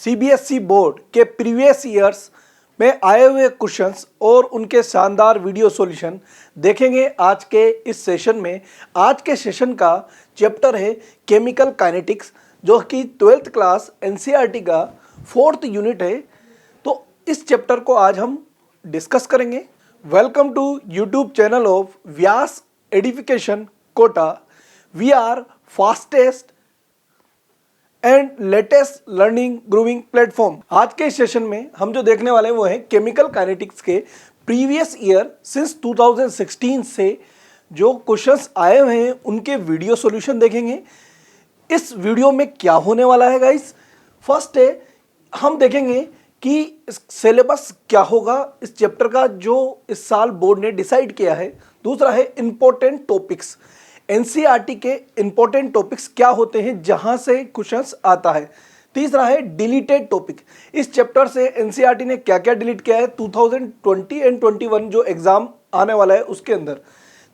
CBSE board के previous years में आए हुए क्वेश्चंस और उनके शानदार वीडियो सॉल्यूशन देखेंगे आज के इस सेशन में। आज के सेशन का चैप्टर है केमिकल काइनेटिक्स, जो कि 12th क्लास एनसीईआरटी का 4th यूनिट है। तो इस चैप्टर को आज हम डिस्कस करेंगे। Welcome to YouTube channel of Vyas edification Kota. We are fastest and latest learning grooving platform. आज के सेशन में हम जो देखने वाले हैं वो है केमिकल काइनेटिक्स के प्रीवियस ईयर सिंस 2016 से जो क्वेश्चंस आए हुए हैं उनके वीडियो सॉल्यूशन देखेंगे। इस वीडियो में क्या होने वाला है गाइस, फर्स्ट है हम देखेंगे कि सिलेबस क्या होगा इस चैप्टर का जो इस साल बोर्ड ने डिसाइड किया है। दूसरा है इंपॉर्टेंट टॉपिक्स, एनसीईआरटी के इंपॉर्टेंट टॉपिक्स क्या होते हैं जहां से क्वेश्चंस आता है। तीसरा है डिलीटेड टॉपिक, इस चैप्टर से एनसीईआरटी ने क्या क्या डिलीट किया है 2020 एंड 21 जो एग्जाम आने वाला है उसके अंदर।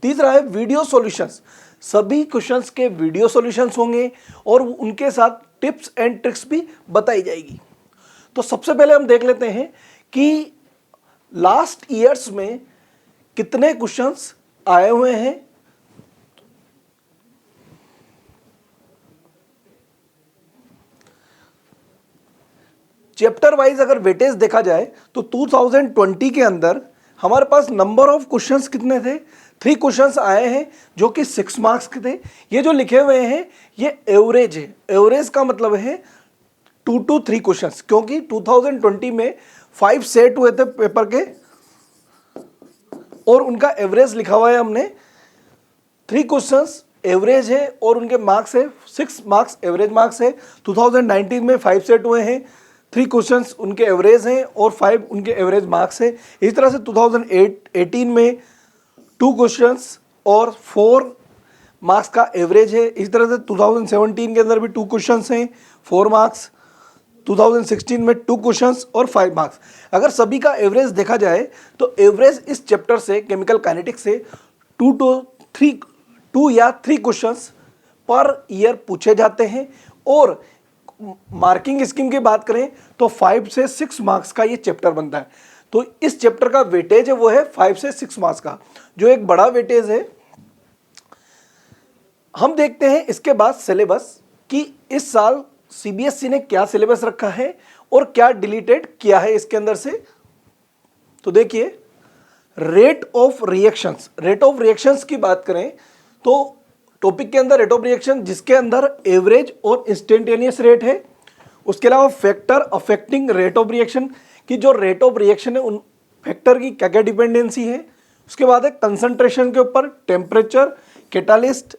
तीसरा है वीडियो सॉल्यूशंस, सभी क्वेश्चंस के वीडियो सॉल्यूशंस होंगे और उनके साथ टिप्स एंड ट्रिक्स भी बताई जाएगी। तो सबसे पहले हम देख लेते हैं कि लास्ट ईयर्स में कितने क्वेश्चंस आए हुए हैं। चैप्टर वाइज अगर वेटेज देखा जाए तो 2020 के अंदर हमारे पास नंबर ऑफ क्वेश्चंस कितने थे, 3 क्वेश्चंस आए हैं जो कि 6 मार्क्स के थे। ये जो लिखे हुए हैं ये एवरेज है, एवरेज का मतलब है 2 to 3 क्वेश्चंस, क्योंकि 2020 में 5 सेट हुए थे पेपर के और उनका एवरेज लिखा हुआ है हमने। 3 क्वेश्चंस एवरेज है और उनके मार्क्स है 6 मार्क्स एवरेज मार्क्स है। 2019 में 5 सेट हुए हैं, 3 क्वेश्चंस उनके एवरेज हैं और 5 उनके एवरेज मार्क्स है। इस तरह से 2018 में 2 क्वेश्चंस और 4 मार्क्स का एवरेज है। इस तरह से 2017 के अंदर भी 2 क्वेश्चंस हैं 4 मार्क्स, 2016 में 2 क्वेश्चंस और 5 मार्क्स। अगर सभी का एवरेज देखा जाए तो एवरेज इस चैप्टर से केमिकल काइनेटिक्स से 2 या 3 क्वेश्चंस पर ईयर पूछे जाते हैं। और मार्किंग स्कीम की बात करें तो 5 से 6 मार्क्स का ये चैप्टर बनता है। तो इस चैप्टर का वेटेज है वो है 5 से 6 मार्क्स का, जो एक बड़ा वेटेज है। हम देखते हैं इसके बाद सिलेबस कि इस साल सीबीएसई ने क्या सिलेबस रखा है और क्या डिलीटेड किया है इसके अंदर से। तो देखिए rate of reactions, rate of reactions की बात करें तो टॉपिक के अंदर रेट ऑफ रिएक्शन जिसके अंदर एवरेज और इंस्टेंटेनियस रेट है। उसके अलावा factor affecting rate of reaction की जो रेट ऑफ रिएक्शन है उन फैक्टर की क्या क्या डिपेंडेंसी है। उसके बाद है कंसंट्रेशन के ऊपर, टेम्परेचर, कैटालिस्ट,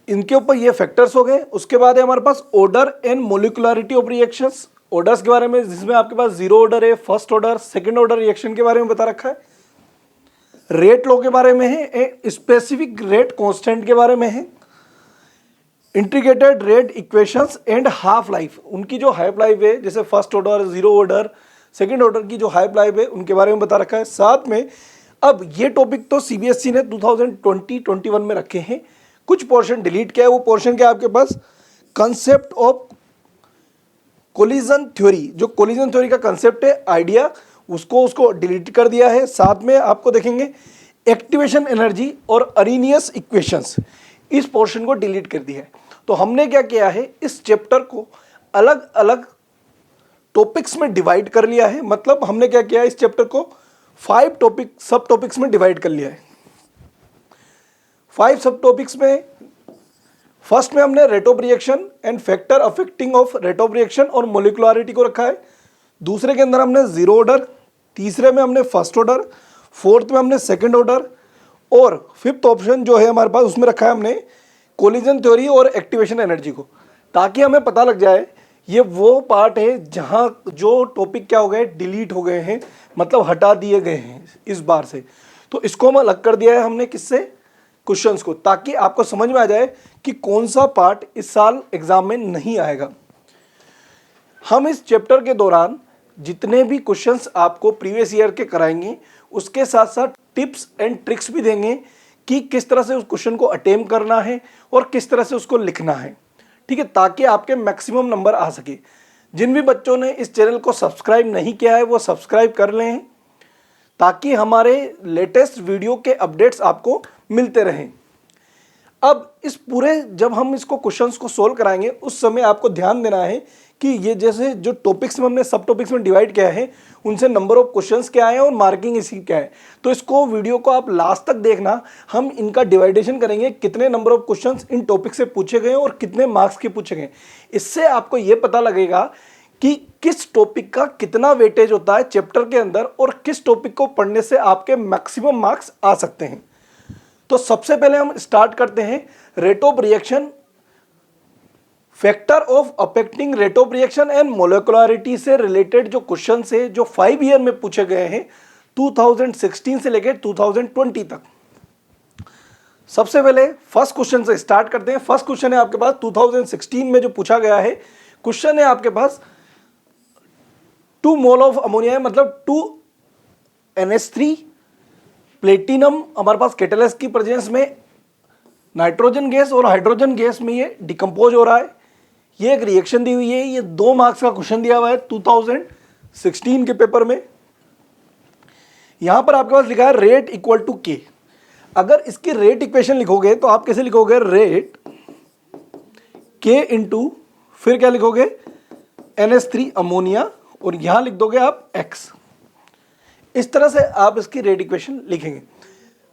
इनके ऊपर ये फैक्टर्स हो गए। उसके बाद है हमारे पास order and molecularity of reactions, orders के बारे में जिसमें आपके पास 0 ऑर्डर है, first order, second order reaction के बारे में बता रखा है। रेट लॉ के बारे में है, स्पेसिफिक रेट कांस्टेंट के बारे में है, integrated rate equations and half life, उनकी जो हाफ लाइफ है जैसे first order, 0 order, second order की जो हाफ लाइफ है उनके बारे में बता रखा है। साथ में अब ये टॉपिक तो सीबीएसई ने 2020-21 में रखे हैं, कुछ पोर्शन डिलीट किया है। वो पोर्शन क्या है आपके पास, कंसेप्ट ऑफ कोलिजन थ्योरी, जो कोलिजन थ्योरी का कंसेप्ट है, आइडिया, उसको डिलीट कर दिया है। साथ में आपको देखेंगे एक्टिवेशन एनर्जी और अरीनियस इक्वेशंस, इस पोर्शन को डिलीट कर दिया है। तो हमने क्या किया है, इस चैप्टर को अलग अलग टॉपिक्स में डिवाइड कर लिया है। मतलब हमने क्या किया है, इस चैप्टर को 5 टॉपिक सब टॉपिक्स में डिवाइड कर लिया है। 5 सब टॉपिक्स में फर्स्ट में हमने rate of reaction and factor affecting of rate of reaction और मोलिकुलरिटी को रखा है। दूसरे के अंदर हमने 0 ऑर्डर, तीसरे में हमने फर्स्ट ऑर्डर, फोर्थ में हमने सेकंड ऑर्डर और 5th ऑप्शन जो है हमारे पास उसमें रखा है हमने कोलिजन थ्योरी और एक्टिवेशन एनर्जी को, ताकि हमें पता लग जाए ये वो पार्ट है जहां जो टॉपिक क्या हो गए, डिलीट हो गए हैं, मतलब हटा दिए गए हैं इस बार से। तो इसको हम अलग कर दिया है हमने किससे, क्वेश्चंस को, ताकि आपको समझ में आ जाए कि कौन सा पार्ट इस साल एग्जाम में नहीं आएगा। हम इस चैप्टर के दौरान जितने भी क्वेश्चंस आपको प्रीवियस ईयर के कराएंगे उसके साथ साथ टिप्स एंड ट्रिक्स भी देंगे कि किस तरह से उस क्वेश्चन को अटेम्प्ट करना है और किस तरह से उसको लिखना है, ठीक है, ताकि आपके मैक्सिमम नंबर आ सके। जिन भी बच्चों ने इस चैनल को सब्सक्राइब नहीं किया है वो सब्सक्राइब कर लें ताकि हमारे लेटेस्ट वीडियो के अपडेट्स आपको मिलते रहें। अब इस पूरे जब हम इसको क्वेश्चंस को सोल्व कराएंगे उस समय आपको ध्यान देना है कि ये जैसे जो टॉपिक्स में हमने सब टॉपिक्स में डिवाइड किया है उनसे नंबर ऑफ क्वेश्चंस क्या है और मार्किंग इसकी क्या है। तो इसको वीडियो को आप लास्ट तक देखना, हम इनका डिवाइडेशन करेंगे कितने number of questions in topic से पूछे गए और कितने मार्क्स के पूछे गए। इससे आपको ये पता लगेगा कि किस टॉपिक का कितना वेटेज होता है चैप्टर के अंदर और किस टॉपिक को पढ़ने से आपके मैक्सिमम मार्क्स आ सकते हैं। तो सबसे पहले हम स्टार्ट करते हैं rate of reaction, factor of affecting rate of reaction and molecularity से रिलेटेड जो क्वेश्चन है जो 5 ईयर में पूछे गए हैं 2016 से लेकर 2020 तक। सबसे पहले फर्स्ट क्वेश्चन से स्टार्ट करते हैं। फर्स्ट क्वेश्चन है आपके पास 2016 में जो पूछा गया है। क्वेश्चन है आपके पास 2 मोल ऑफ अमोनिया है, मतलब 2 NH3 प्लेटिनम हमारे पास कैटालिस्ट की प्रेजेंस में नाइट्रोजन गैस और हाइड्रोजन गैस में ये डिकम्पोज हो रहा है। ये एक रिएक्शन दी हुई है। ये 2 मार्क्स का क्वेश्चन दिया हुआ है 2016 के पेपर में। यहां पर आपके पास लिखा है रेट इक्वल टू के। अगर इसकी रेट इक्वेशन लिखोगे तो आप कैसे लिखोगे, रेट के इंटू फिर क्या लिखोगे NH3 अमोनिया और यहां लिख दोगे आप x। इस तरह से आप इसकी रेट इक्वेशन लिखेंगे।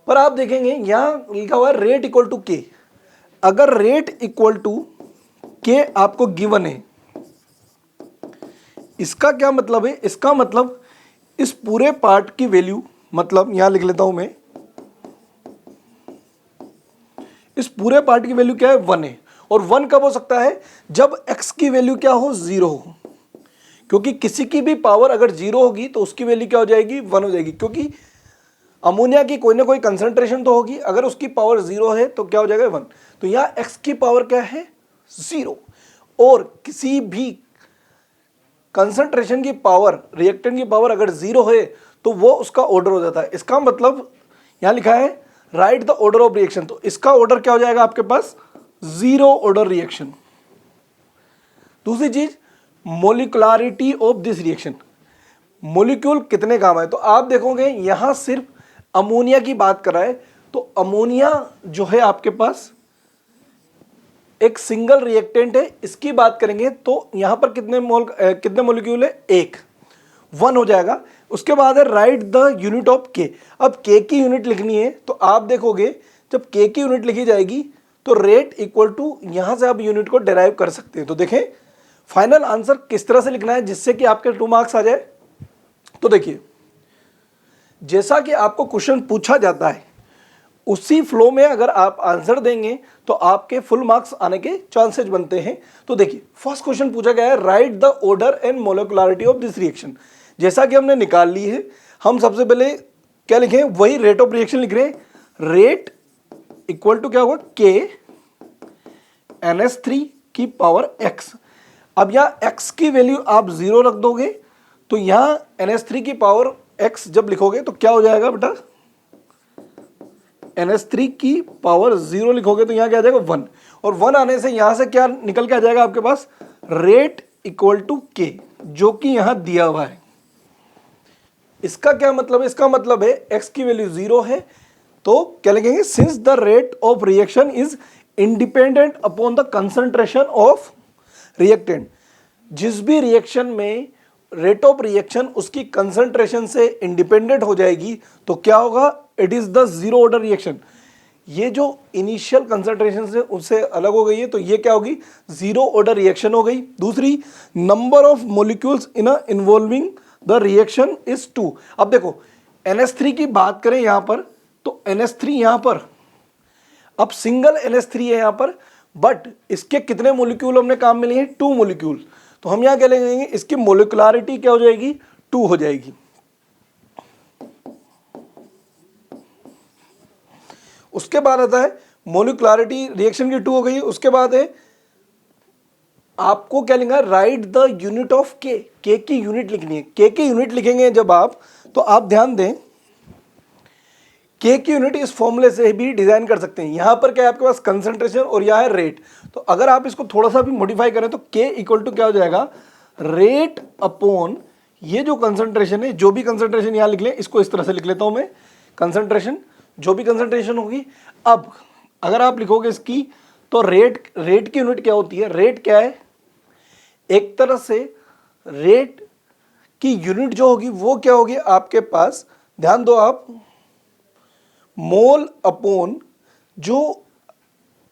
पर आप देखेंगे यहां लिखा हुआ है रेट इक्वल टू के। अगर रेट इक्वल टू के आपको गिवन है, इसका क्या मतलब है, इसका मतलब इस पूरे पार्ट की वैल्यू, मतलब यहां लिख लेता हूं मैं, इस पूरे पार्ट की वैल्यू क्या है 1 है। और 1 कब हो सकता है, जब x की वैल्यू क्या हो 0 हो, क्योंकि किसी की भी पावर अगर 0 होगी तो उसकी वैल्यू क्या हो जाएगी 1 हो जाएगी, क्योंकि अमोनिया की कोई ना कोई कंसंट्रेशन तो होगी। अगर उसकी पावर 0 है तो क्या हो जाएगा 1। तो यहाँ x की पावर क्या है 0 और किसी भी कंसंट्रेशन की पावर, रिएक्टेंट की पावर अगर 0 है तो वो उसका ऑर्डर हो जाता है। इसका मतलब यहाँ लिखा है write the order of reaction, तो इसका ऑर्डर क्या हो जाएगा आपके पास 0 ऑर्डर रिएक्शन। दूसरी चीज molecularity of this reaction, molecule कितने काम है। तो आप देखोगे यहां सिर्फ अमोनिया की बात कर रहा है, तो अमोनिया जो है आपके पास एक सिंगल रिएक्टेंट है। इसकी बात करेंगे तो यहां पर कितने मोलिक्यूल है, 1 हो जाएगा। उसके बाद है राइट द यूनिट ऑफ के। अब के की यूनिट लिखनी है तो आप देखोगे जब के की यूनिट लिखी जाएगी तो रेट इक्वल टू, यहां से आप यूनिट को डिराइव कर सकते हैं। तो देखें फाइनल आंसर किस तरह से लिखना है जिससे कि आपके 2 मार्क्स आ जाए। तो देखिए जैसा कि आपको क्वेश्चन पूछा जाता है उसी फ्लो में अगर आप आंसर देंगे तो आपके फुल मार्क्स आने के चांसेस बनते हैं। तो देखिए फर्स्ट क्वेश्चन पूछा गया है write the order and molecularity of this reaction. जैसा कि हमने निकाल ली है, हम सबसे पहले क्या लिखें, वही रेट ऑफ रिएक्शन लिख रहे हैं। रेट इक्वल टू क्या होगा के NH3 की पावर x। अब यहाँ x की वैल्यू आप 0 रख दोगे तो यहाँ NH3 की पावर x जब लिखोगे तो क्या हो जाएगा बेटा, NH3 की पावर 0 लिखोगे तो यहाँ क्या आ जाएगा 1, और 1 आने से यहाँ से क्या निकल के आ जाएगा आपके पास रेट इक्वल टू के, जो कि यहाँ दिया हुआ है। इसका क्या मतलब है, इसका मतलब है x की वैल्यू 0 है तो क्या लिखेंगे, since the rate of reaction is independent upon the concentration of reactant. जिस भी रिएक्शन में रेट ऑफ रिएक्शन उसकी कंसंट्रेशन से इंडिपेंडेंट हो जाएगी तो क्या होगा, it is the 0 order reaction. ये जो इनिशियल कंसंट्रेशन से उससे अलग हो गई है तो ये क्या होगी 0 ऑर्डर रिएक्शन हो गई। दूसरी, number of molecules in involving the reaction is 2। अब देखो NH3 की बात करें यहां पर तो NH3 यहां पर अब सिंगल NH3 है यहां पर, बट इसके कितने मोलिक्यूल हमने काम में लिए हैं 2 मोलिक्यूल। तो हम यहां क्या लेंगे, इसकी मोलिकुलरिटी क्या हो जाएगी 2 हो जाएगी। उसके बाद आता है मोलिकुलरिटी रिएक्शन की 2 हो गई। उसके बाद है आपको क्या लिखना है, राइट द यूनिट ऑफ के। के की यूनिट लिखनी है। के की यूनिट लिखेंगे जब आप, तो आप ध्यान दें के की यूनिट इस फॉर्मूले से भी डिजाइन कर सकते हैं। यहां पर क्या है आपके पास कंसंट्रेशन और यह है रेट। तो अगर आप इसको थोड़ा सा भी मॉडिफाई करें तो के इक्वल टू क्या हो जाएगा, रेट अपॉन ये जो कंसंट्रेशन है, जो भी कंसंट्रेशन यहाँ लिख लें, इसको इस तरह से लिख लेता हूं मैं, कंसंट्रेशन, जो भी कंसंट्रेशन होगी। अब अगर आप लिखोगे इसकी, तो रेट की यूनिट क्या होती है? रेट क्या है? एक तरह से रेट की यूनिट जो होगी वो क्या होगी आपके पास, ध्यान दो आप, मोल अपॉन, जो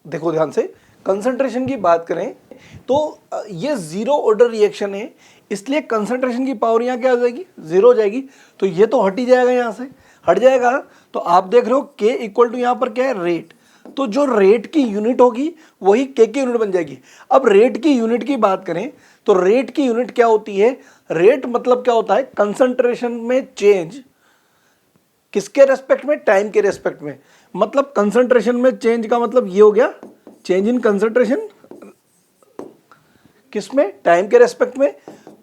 देखो ध्यान से, कंसंट्रेशन की बात करें तो ये जीरो ऑर्डर रिएक्शन है, इसलिए कंसंट्रेशन की पावर यहाँ क्या हो जाएगी? जीरो हो जाएगी। तो ये तो हट ही जाएगा, यहाँ से हट जाएगा। तो आप देख रहे हो K इक्वल टू यहाँ पर क्या है? रेट। तो जो रेट की यूनिट होगी वही K की यूनिट बन जाएगी। अब रेट की यूनिट की बात करें तो रेट की यूनिट क्या होती है? रेट मतलब क्या होता है? कंसंट्रेशन में चेंज, किसके रेस्पेक्ट में? टाइम के रेस्पेक्ट में। मतलब कंसंट्रेशन में चेंज का मतलब ये हो गया, चेंज इन कंसंट्रेशन किसमें? टाइम के रेस्पेक्ट में।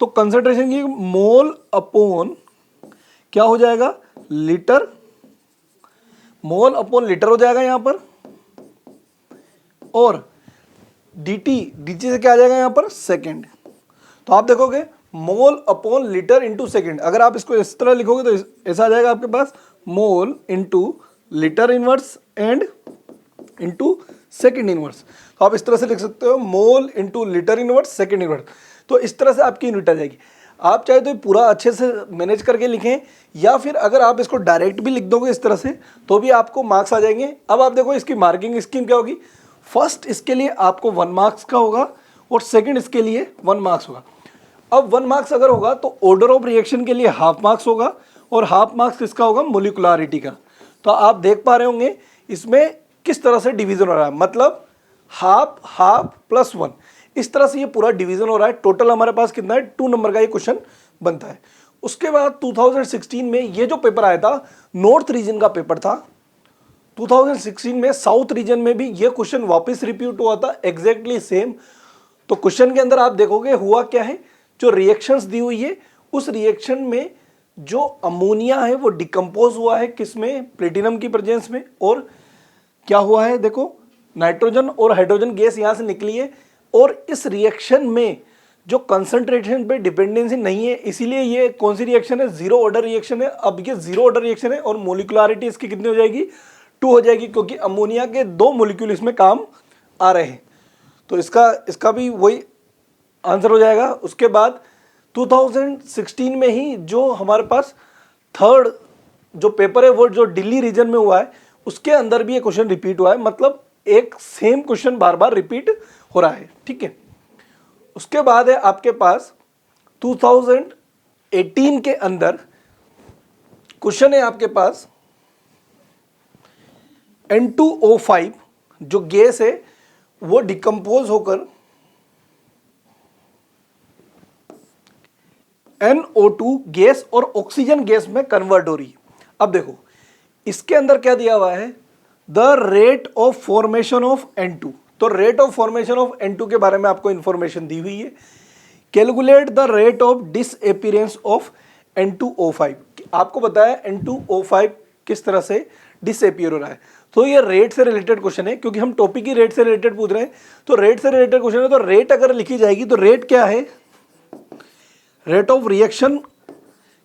तो कंसंट्रेशन की मोल अपॉन क्या हो जाएगा? लीटर, मोल अपॉन लीटर हो जाएगा यहां पर, और dt से क्या आ जाएगा यहां पर? सेकंड। तो आप देखोगे mole upon litre into second. अगर आप इसको इस तरह लिखोगे तो ऐसा आ जाएगा आपके पास, mole into litre inverse and into second inverse. तो आप इस तरह से लिख सकते हो, mole into litre inverse second inverse. तो इस तरह से आपकी यूनिट आ जाएगी। आप चाहे तो पूरा अच्छे से मैनेज करके लिखें, या फिर अगर आप इसको डायरेक्ट भी लिख दोगे इस तरह से तो भी आपको मार्क्स आ जाएंगे। अब आप देखो इसकी मार्किंग स्कीम क्या होगी। फर्स्ट इसके लिए आपको 1 मार्क्स का होगा, और सेकंड इसके लिए 1 मार्क्स होगा। अब 1 मार्क्स अगर होगा तो ऑर्डर ऑफ रिएक्शन के लिए हाफ मार्क्स होगा, और हाफ मार्क्स किसका होगा? मोलिकुलरिटी का। तो आप देख पा रहे होंगे इसमें किस तरह से डिवीजन हो रहा है, मतलब हाफ हाफ प्लस 1, इस तरह से ये पूरा डिवीजन हो रहा है। टोटल हमारे पास कितना है? 2 नंबर का ये क्वेश्चन बनता है। उसके बाद 2016 में ये जो पेपर आया था, नॉर्थ रीजन का पेपर था। 2016 में साउथ रीजन में भी ये क्वेश्चन वापस रिपीट हुआ था, एग्जैक्टली सेम। तो क्वेश्चन के अंदर आप देखोगे हुआ क्या है, जो रिएक्शंस दी हुई है उस रिएक्शन में जो अमोनिया है वो डिकम्पोज हुआ है किसमें? प्लेटिनम की प्रेजेंस में। और क्या हुआ है? देखो नाइट्रोजन और हाइड्रोजन गैस यहां से निकली है, और इस रिएक्शन में जो कंसंट्रेशन पे डिपेंडेंसी नहीं है, इसीलिए ये कौन सी रिएक्शन है? जीरो ऑर्डर रिएक्शन है। अब ये जीरो ऑर्डर रिएक्शन है और मोलिकुलरिटी इसकी कितनी हो जाएगी? 2 हो जाएगी, क्योंकि अमोनिया के 2 मोलिक्यूल इसमें काम आ रहे हैं। तो इसका भी वही आंसर हो जाएगा। उसके बाद 2016 में ही जो हमारे पास थर्ड जो पेपर है वो जो दिल्ली रीजन में हुआ है, उसके अंदर भी ये क्वेश्चन रिपीट हुआ है। मतलब एक सेम क्वेश्चन बार बार रिपीट हो रहा है, ठीक है। उसके बाद है आपके पास 2018 के अंदर क्वेश्चन है आपके पास N2O5 जो गैस है वो डिकम्पोज होकर NO2 गैस और ऑक्सीजन गैस में कन्वर्ट हो रही है। अब देखो इसके अंदर क्या दिया हुआ है? The rate of formation of N2। तो rate of formation of N2 के बारे में आपको इंफॉर्मेशन दी हुई है। Calculate the rate of disappearance of N2O5। आपको बताया N2O5 किस तरह से डिसअपीयर हो रहा है। तो ये रेट से रिलेटेड क्वेश्चन है, क्योंकि हम टॉपिक ही रेट से रिलेटेड पूछ रहे हैं। तो रेट से रिलेटेड क्वेश्चन है, तो रेट अगर लिखी जाएगी तो रेट क्या है? रेट ऑफ रिएक्शन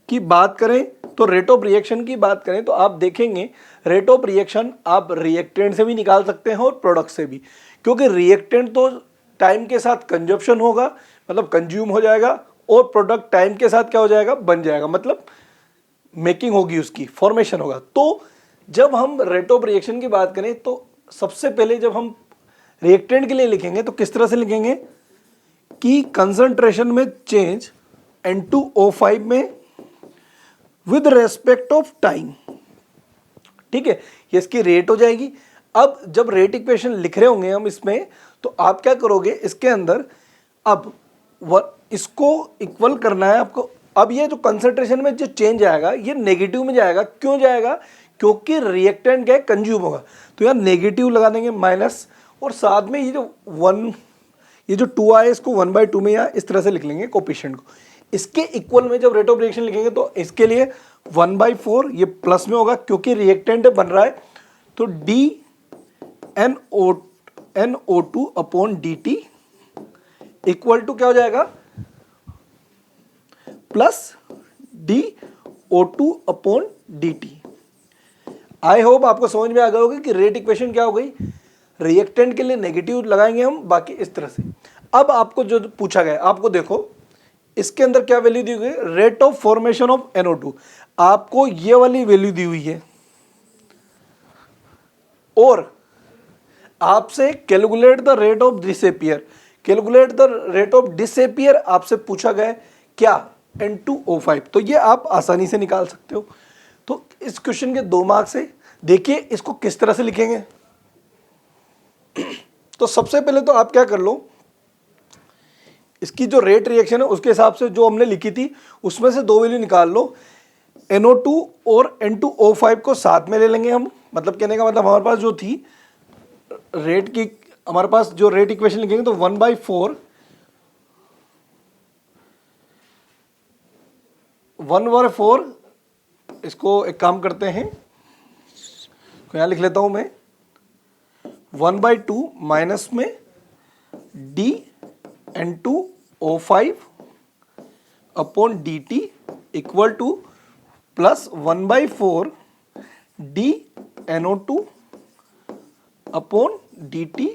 की बात करें तो रेट ऑफ रिएक्शन की बात करें तो आप देखेंगे रेट ऑफ रिएक्शन आप रिएक्टेंट से भी निकाल सकते हैं और प्रोडक्ट से भी, क्योंकि रिएक्टेंट तो टाइम के साथ कंजप्शन होगा, मतलब कंज्यूम हो जाएगा, और प्रोडक्ट टाइम के साथ क्या हो जाएगा? बन जाएगा, मतलब मेकिंग होगी, उसकी फॉर्मेशन होगा। तो जब हम रेट ऑफ रिएक्शन की बात करें तो सबसे पहले जब हम रिएक्टेंट के लिए लिखेंगे तो किस तरह से लिखेंगे कि कंसंट्रेशन में चेंज N2O5 में विद रेस्पेक्ट ऑफ टाइम, ठीक है, ये इसकी रेट हो जाएगी। अब जब रेट इक्वेशन लिख रहे होंगे हम इसमें, तो आप क्या करोगे इसके अंदर, अब इसको इक्वल करना है आपको। अब ये जो कंसंट्रेशन में जो चेंज आएगा ये नेगेटिव में जाएगा। क्यों जाएगा? क्योंकि रिएक्टेंट क्या है? कंज्यूम होगा। तो यहाँ नेगेटिव लगा देंगे माइनस, और साथ में ये जो 1, ये जो 2 आए इसको 1/2 में या इस तरह से लिख लेंगे कोफिशिएंट को। इसके इक्वल में जब रेट ऑफ रिएक्शन लिखेंगे तो इसके लिए 1/4 ये प्लस में होगा, क्योंकि रिएक्टेंट बन रहा है। तो NO2 upon dt equal to क्या हो जाएगा? Plus D O two upon D T. I hope आपको समझ में आ गया होगा कि रेट इक्वेशन क्या हो गई। रिएक्टेंट के लिए नेगेटिव लगाएंगे हम, बाकी इस तरह से। अब आपको जो पूछा गया, आपको देखो इसके अंदर क्या वैल्यू दी हुई है, rate of formation of NO2, आपको ये वाली वैल्यू दी हुई है और आपसे calculate the rate of disappear, calculate the rate of disappear आपसे पूछा गया क्या, N2O5। तो ये आप आसानी से निकाल सकते हो। तो इस क्वेश्चन के 2 मार्क्स है। देखिए इसको किस तरह से लिखेंगे। तो सबसे पहले तो आप क्या कर लो, इसकी जो रेट रिएक्शन है उसके हिसाब से जो हमने लिखी थी उसमें से 2 वैल्यू निकाल लो। NO2 और N2O5 को साथ में ले लेंगे हम, मतलब कहने का मतलब हमारे पास जो थी रेट की, हमारे पास जो रेट इक्वेशन लिखेंगे तो 1/4 इसको एक काम करते हैं, यहां लिख लेता हूं मैं 1/2 माइनस में D N2O5 upon D T equal two plus 1/4 D NO2 upon D T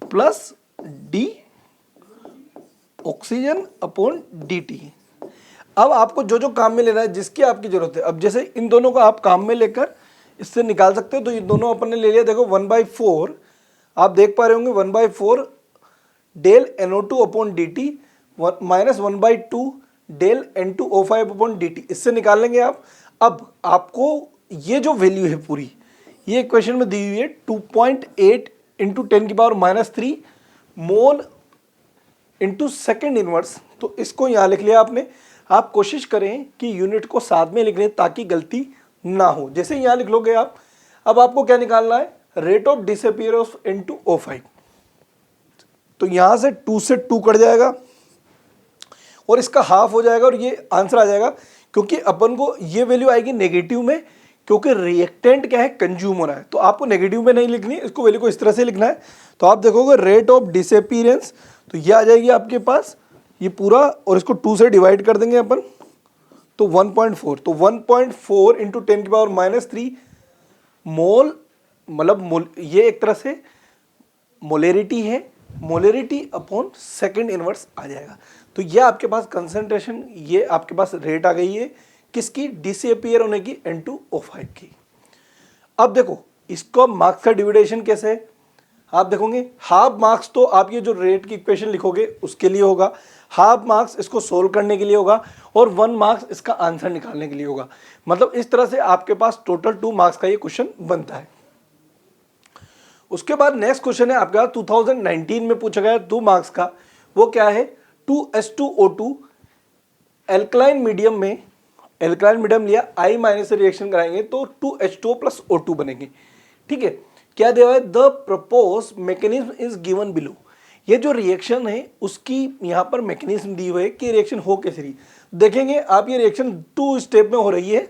plus D oxygen upon D T. अब आपको जो जो काम में लेना है, जिसकी आपकी जरूरत है, अब जैसे इन दोनों को आप काम में लेकर इससे निकाल सकते हो। तो ये दोनों अपन ने ले लिया, देखो 1/4 आप देख पा रहे होंगे, 1/4 del NO2 upon D T minus 1/2 del N2O5 upon D T, इससे निकाल लेंगे आप। अब आपको ये जो वैल्यू है पूरी, ये इक्वेशन में दी हुई है 2.8 into 10⁻³ mole into second inverse. तो इसको यहाँ लिख लिया आपने। आप कोशिश करें कि यूनिट को साथ में लिख लें ताकि गलती ना हो। जैसे यहाँ लिख लोगे आप, अब आपको क्या निकालना है, rate of disappear of N2O5। तो यहां से 2 से 2 कट जाएगा और इसका हाफ हो जाएगा और ये आंसर आ जाएगा, क्योंकि अपन को ये वैल्यू आएगी नेगेटिव में, क्योंकि रिएक्टेंट क्या है, कंज्यूम हो रहा है। तो आपको नेगेटिव में नहीं लिखनी, इसको वैल्यू को इस तरह से लिखना है। तो आप देखोगे रेट ऑफ डिसअपियरेंस, तो ये आ जाएगी आपके पास ये पूरा, और इसको 2 से डिवाइड कर देंगे अपन, तो 1.4। तो 1.4 इंटू 10⁻³ मोल, मतलब ये एक तरह से मोलेरिटी है, मोलेरिटी अपॉन सेकेंड इनवर्स आ जाएगा। तो ये आपके पास कंसंट्रेशन, ये आपके पास रेट आ गई है किसकी, डिसअपियर होने की, N2O5 की। अब देखो इसको मार्क्स का डिविडेशन कैसे है, आप देखोगे हाफ मार्क्स तो आप ये जो रेट की इक्वेशन लिखोगे उसके लिए होगा, हाफ मार्क्स इसको सोल्व करने के लिए होगा, और 1 मार्क्स इसका आंसर निकालने के लिए होगा। मतलब इस तरह से आपके पास टोटल 2 मार्क्स का ये क्वेश्चन बनता है। उसके बाद नेक्स्ट क्वेश्चन है आपका 2019 में पूछा गया 2 मार्क्स का, वो क्या है, 2H2O2 एल्कलाइन मीडियम में, एल्कलाइन मीडियम लिया, I माइनस से रिएक्शन कराएंगे तो 2H2O प्लस O2 बनेंगे। ठीक है, क्या दिया है, the propose mechanism is given below. ये जो रिएक्शन है उसकी यहाँ पर मैकेनिज्म दी हुई है कि रिएक्शन हो कैसे रही। देखेंगे आप ये रिएक्शन 2 स्टेप में हो रही है।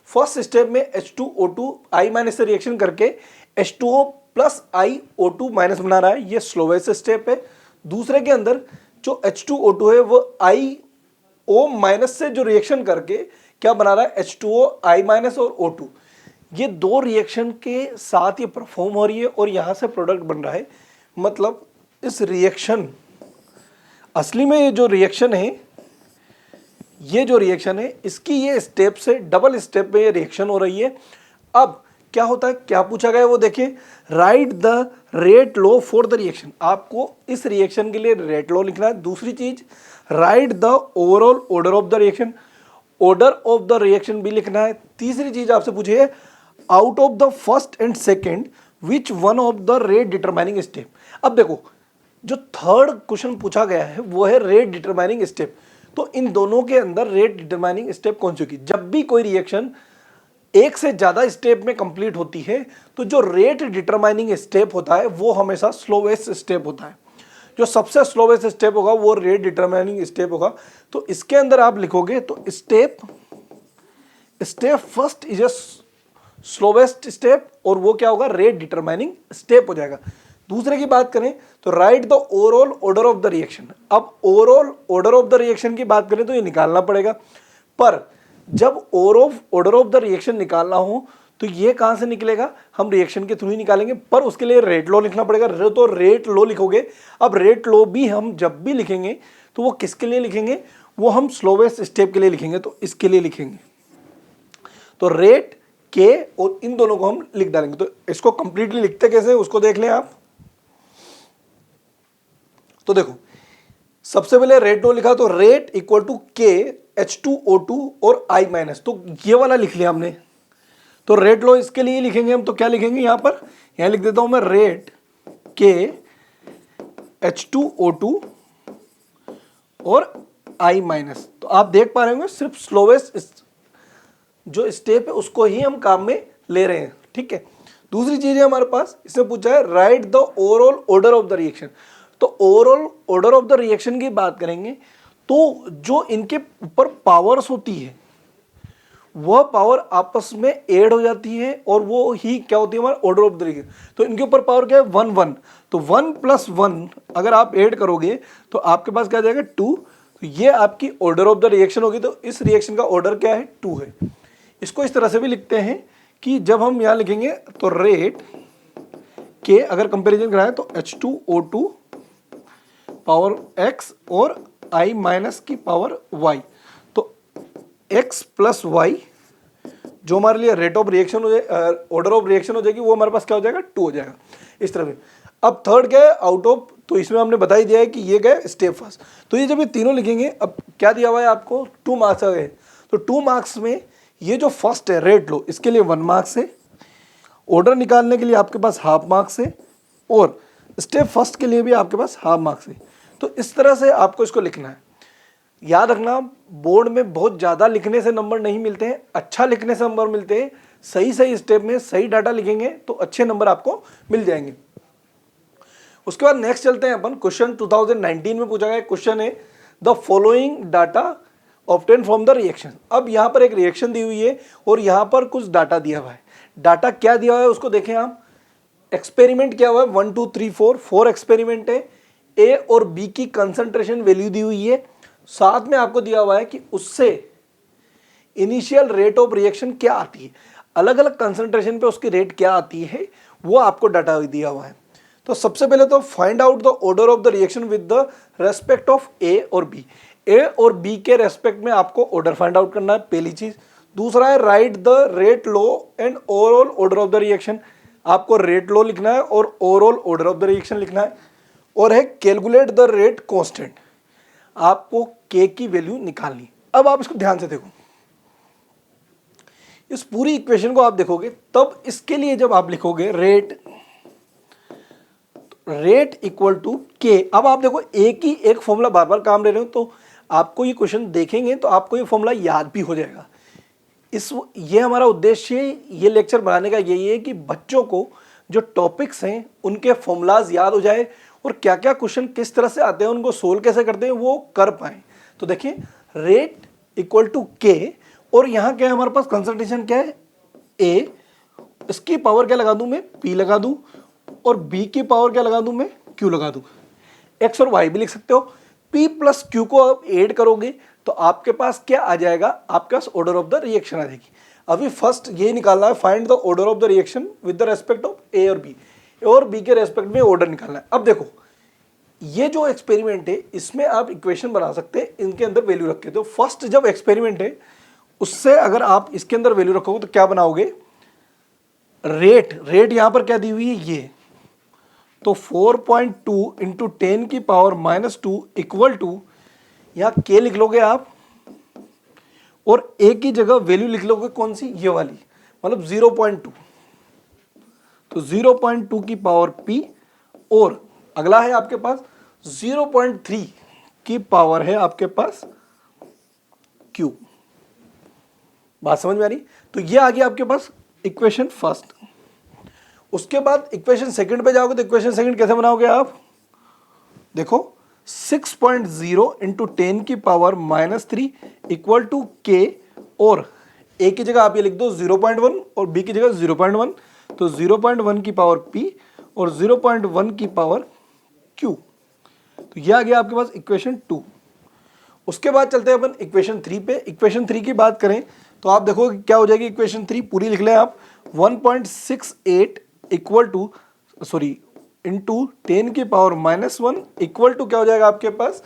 फर्स्ट स्टेप में H2O2 I माइनस से रिएक्शन करके H2O प्लस IO2 माइनस बना रहा है, ये स्लोवेस्ट स्टेप है। दूसरे के अंदर जो H2O2 है वो IO माइनस से जो रिएक्शन करके क्या बना रहा है, H2O I माइनस और O2, ये 2 रिएक्शन के साथ ये परफॉर्म हो रही है और यहाँ से प्रोडक्ट बन रहा है। मतलब इस रिएक्शन, असली में ये जो रिएक्शन है, ये जो रिएक्शन है इसकी ये स्टेप से डबल स्टेप में ये रिएक्शन हो रही है। अब क्या होता है, क्या पूछा गया है वो देखिए, right the rate law for the reaction. आपको इस रिएक्शन के लिए रेट लॉ लिखना है। दूसरी चीज, right the overall order of the reaction, order of the reaction भी लिखना है। तीसरी चीज आपसे पूछी है, out of the first and second which one of the rate determining step. अब देखो जो थर्ड क्वेश्चन पूछा गया है वो है रेट डिटरमाइनिंग स्टेप। तो इन दोनों के अंदर रेट डिटरमाइनिंग स्टेप कौन सी होगी। जब भी कोई रिएक्शन एक से ज्यादा स्टेप में कंप्लीट होती है तो जो रेट डिटरमाइनिंग स्टेप होता है वो हमेशा स्लोवेस्ट स्टेप होता है। जो सबसे स्लोवेस्ट स्टेप होगा वो रेट डिटरमाइनिंग स्टेप होगा। तो इसके अंदर आप लिखोगे तो step first is a slowest step, और वो क्या होगा, रेट डिटरमाइनिंग स्टेप हो जाएगा। दूसरे की बात करें तो write the overall order of the reaction. अब overall order of the reaction की बात करें तो ये निकालना पड़ेगा, पर जब ऑर्डर ऑफ द रिएक्शन निकालना हो तो ये कहां से निकलेगा, हम रिएक्शन के थ्रू ही निकालेंगे, पर उसके लिए रेट लॉ लिखना पड़ेगा। तो रेट लॉ लिखोगे। अब रेट लॉ भी हम जब भी लिखेंगे तो वो किसके लिए लिखेंगे, वो हम स्लोवेस्ट स्टेप के लिए लिखेंगे, तो इसके लिए लिखेंगे। तो रेट के और इन दोनों को हम लिख डालेंगे। तो इसको कंप्लीटली लिखते कैसे उसको देख लें आप। तो देखो, सबसे पहले रेट लॉ लिखा तो रेट इक्वल टू के H2O2 और I माइनस, तो ये वाला लिख लिया हमने। तो रेट लॉ इसके लिए लिखेंगे हम, तो क्या लिखेंगे यहां पर, यहां लिख देता हूं मैं रेट के H2O2 और I माइनस। तो आप देख पा रहे होंगे सिर्फ स्लोवेस्ट जो स्टेप है उसको ही हम काम में ले रहे हैं, ठीक है। दूसरी चीज है हमारे पास, इसमें पूछा है write the overall order of the reaction. तो overall order of the reaction की बात करेंगे तो जो इनके ऊपर पावर्स होती है वह पावर आपस में ऐड हो जाती है और वो ही क्या होती है हमारा ऑर्डर ऑफ द रिएक्शन। तो इनके ऊपर पावर क्या है 1 1, तो 1 + 1 अगर आप ऐड करोगे तो आपके पास क्या आ जाएगा 2। तो ये आपकी ऑर्डर ऑफ द रिएक्शन होगी। तो इस रिएक्शन का ऑर्डर क्या है 2 है। इसको इस तरह से भी लिखते हैं कि जब हम यहां लिखेंगे तो रेट के अगर कंपैरिजन कराएं तो H2O2 पावर x और I माइनस की पावर y, तो x + y जो हमारे लिए रेट ऑफ रिएक्शन हो जाए ऑर्डर ऑफ रिएक्शन हो जाएगी, वो हमारे पास क्या हो जाएगा 2 हो जाएगा इस तरह से। अब थर्ड क्या है आउट ऑफ, तो इसमें हमने बता ही दिया है कि ये क्या है स्टेप फर्स्ट। तो ये जब ये तीनों लिखेंगे, अब क्या दिया हुआ है आपको 2 मार्क्स आ गए। तो 2 मार्क्स में ये जो फर्स्ट है रेट लो, इसके लिए 1 मार्क्स है, ऑर्डर निकालने के लिए आपके पास हाफ मार्क्स है, और स्टेप फर्स्ट के लिए भी आपके पास हाफ मार्क्स है। तो इस तरह से आपको इसको लिखना है। याद रखना, बोर्ड में बहुत ज़्यादा लिखने से नंबर नहीं मिलते हैं, अच्छा लिखने से नंबर मिलते हैं। सही सही स्टेप में सही डाटा लिखेंगे तो अच्छे नंबर आपको मिल जाएंगे। उसके बाद नेक्स्ट चलते हैं अपन, क्वेश्चन 2019 में पूछा गया क्वेश्चन है the following data obtain from the reaction. अब यहाँ पर एक रिएक्शन दी हुई है और यहाँ पर कुछ डाटा दिया हुआ है। डाटा क्या दिया हुआ है उसको देखें आप। एक्सपेरिमेंट क्या हुआ है 1 2 3 4 एक्सपेरिमेंट है। ए और बी की कंसंट्रेशन वैल्यू दी हुई है, साथ में आपको दिया हुआ है कि उससे इनिशियल रेट ऑफ रिएक्शन क्या आती है, अलग अलग कंसंट्रेशन पे उसकी रेट क्या आती है, वो आपको डाटा दिया हुआ है। तो सबसे पहले तो find out the order of the reaction with the respect of A और बी। ए और बी के रेस्पेक्ट में आपको ऑर्डर फाइंड आउट करना है, पहली चीज। दूसरा है write the rate law and overall order of the reaction. आपको रेट लॉ लिखना है और overall order of the reaction लिखना है। और है कैलकुलेट द रेट कांस्टेंट, आपको के की वैल्यू निकालनी। अब आप इसको ध्यान से देखो, इस पूरी इक्वेशन को आप देखोगे तब इसके लिए जब आप लिखोगे रेट इक्वल टू के। अब आप देखो एक ही एक फॉर्मूला बार बार काम ले रहे हो, तो आपको ये क्वेश्चन देखेंगे तो आपको ये फॉर्मूला याद भी हो जाएगा। ये हमारा उद्देश्य ये लेक्चर बनाने का यही है कि बच्चों को जो टॉपिक्स हैं उनके फॉर्मूलाज याद हो जाए और क्या क्या क्वेश्चन किस तरह से आते हैं उनको सोल्व कैसे करते हैं वो कर पाए। तो देखिए रेट इक्वल टू के, और यहाँ क्या है हमारे पास कंसंट्रेशन क्या है ए, इसकी पावर क्या लगा दूं मैं पी लगा दूं, और बी की पावर क्या लगा दूं मैं क्यू लगा दूं। एक्स और वाई भी लिख सकते हो। पी प्लस क्यू को आप ऐड करोगे तो आपके पास क्या आ जाएगा, आपके पास ऑर्डर ऑफ द रिएक्शन आ जाएगी। अभी फर्स्ट ये निकालना है find the order of the reaction with the respect of A और बी, और बी के रेस्पेक्ट में ऑर्डर निकालना है। अब देखो ये जो एक्सपेरिमेंट है इसमें आप इक्वेशन बना सकते हैं इनके अंदर वैल्यू रख के। तो फर्स्ट जब एक्सपेरिमेंट है उससे अगर आप इसके अंदर वैल्यू रखोगे तो क्या बनाओगे, रेट यहां पर क्या दी हुई है ये, तो 4.2 इंटू 10 की पावर -2 इक्वल टू, यहां के लिख लोगे आप और ए की जगह वैल्यू लिख लोगे कौन सी, ये वाली, मतलब 0.2, तो 0.2 की पावर पी, और अगला है आपके पास 0.3 की पावर है आपके पास क्यू। बात समझ में आ रही। तो ये आ गया आपके पास इक्वेशन फर्स्ट। उसके बाद इक्वेशन सेकंड पे जाओगे तो इक्वेशन सेकंड कैसे बनाओगे आप, देखो 6.0 इंटू 10 की पावर -3 इक्वल टू के, और ए की जगह आप ये लिख दो 0.1 और बी की जगह 0.1, तो 0.1 की पावर पी और 0.1 की पावर q। तो ये आ गया आपके पास इक्वेशन 2। उसके बाद चलते हैं अपन इक्वेशन 3 पे। इक्वेशन 3 की बात करें तो आप देखो क्या हो जाएगी इक्वेशन 3, पूरी लिख लें आप। 1.68 इक्वल टू इंटू 10 की पावर -1 इक्वल टू क्या हो जाएगा आपके पास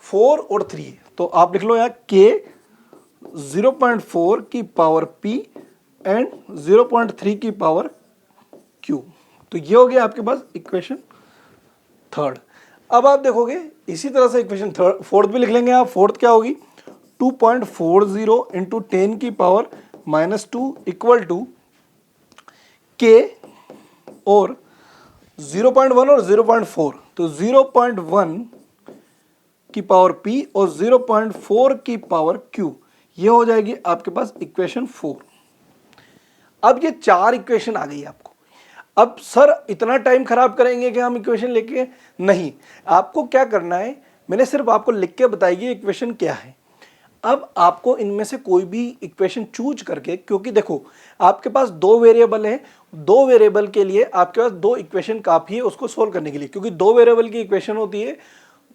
4 और 3। तो आप लिख लो यहाँ k 0.4 की पावर p एंड 0.3 की पावर q। तो ये हो गया आपके पास इक्वेशन 3। अब आप देखोगे इसी तरह से इक्वेशन 4 भी लिख लेंगे आप। 4 क्या होगी 2.40 इंटू 10 की पावर -2 इक्वल टू k और 0.1 और 0.4। तो 0.1 की पावर p और 0.4 की पावर q, ये हो जाएगी आपके पास इक्वेशन 4। अब ये 4 इक्वेशन आ गई आपको। अब सर इतना टाइम खराब करेंगे कि हम इक्वेशन लेके, नहीं, आपको क्या करना है, मैंने सिर्फ आपको लिख के बताई ये इक्वेशन क्या है। अब आपको इनमें से कोई भी इक्वेशन चूज करके, क्योंकि देखो आपके पास 2 वेरिएबल है, 2 वेरिएबल के लिए आपके पास 2 इक्वेशन काफी है उसको सोल्व करने के लिए, क्योंकि 2 वेरिएबल की इक्वेशन होती है,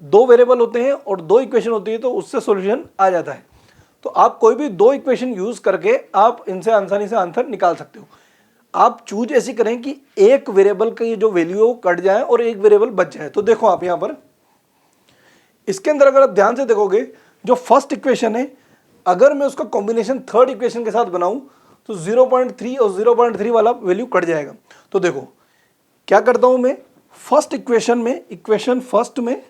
2 वेरिएबल होते हैं और 2 इक्वेशन होती है, तो उससे सॉल्यूशन आ जाता है। तो आप कोई भी 2 इक्वेशन यूज करके आप इनसे आसानी से आंसर निकाल सकते हो। आप चूज ऐसी करें कि एक वेरिएबल की जो वैल्यू है वो कट जाए और एक वेरिएबल बच जाए। तो देखो आप यहां पर इसके अंदर अगर आप ध्यान से देखोगे, जो फर्स्ट इक्वेशन है अगर मैं उसका कॉम्बिनेशन थर्ड इक्वेशन के साथ बनाऊं तो 0.3 और 0.3 वाला वैल्यू कट जाएगा। तो देखो क्या करता हूं मैं, फर्स्ट इक्वेशन में, इक्वेशन फर्स्ट में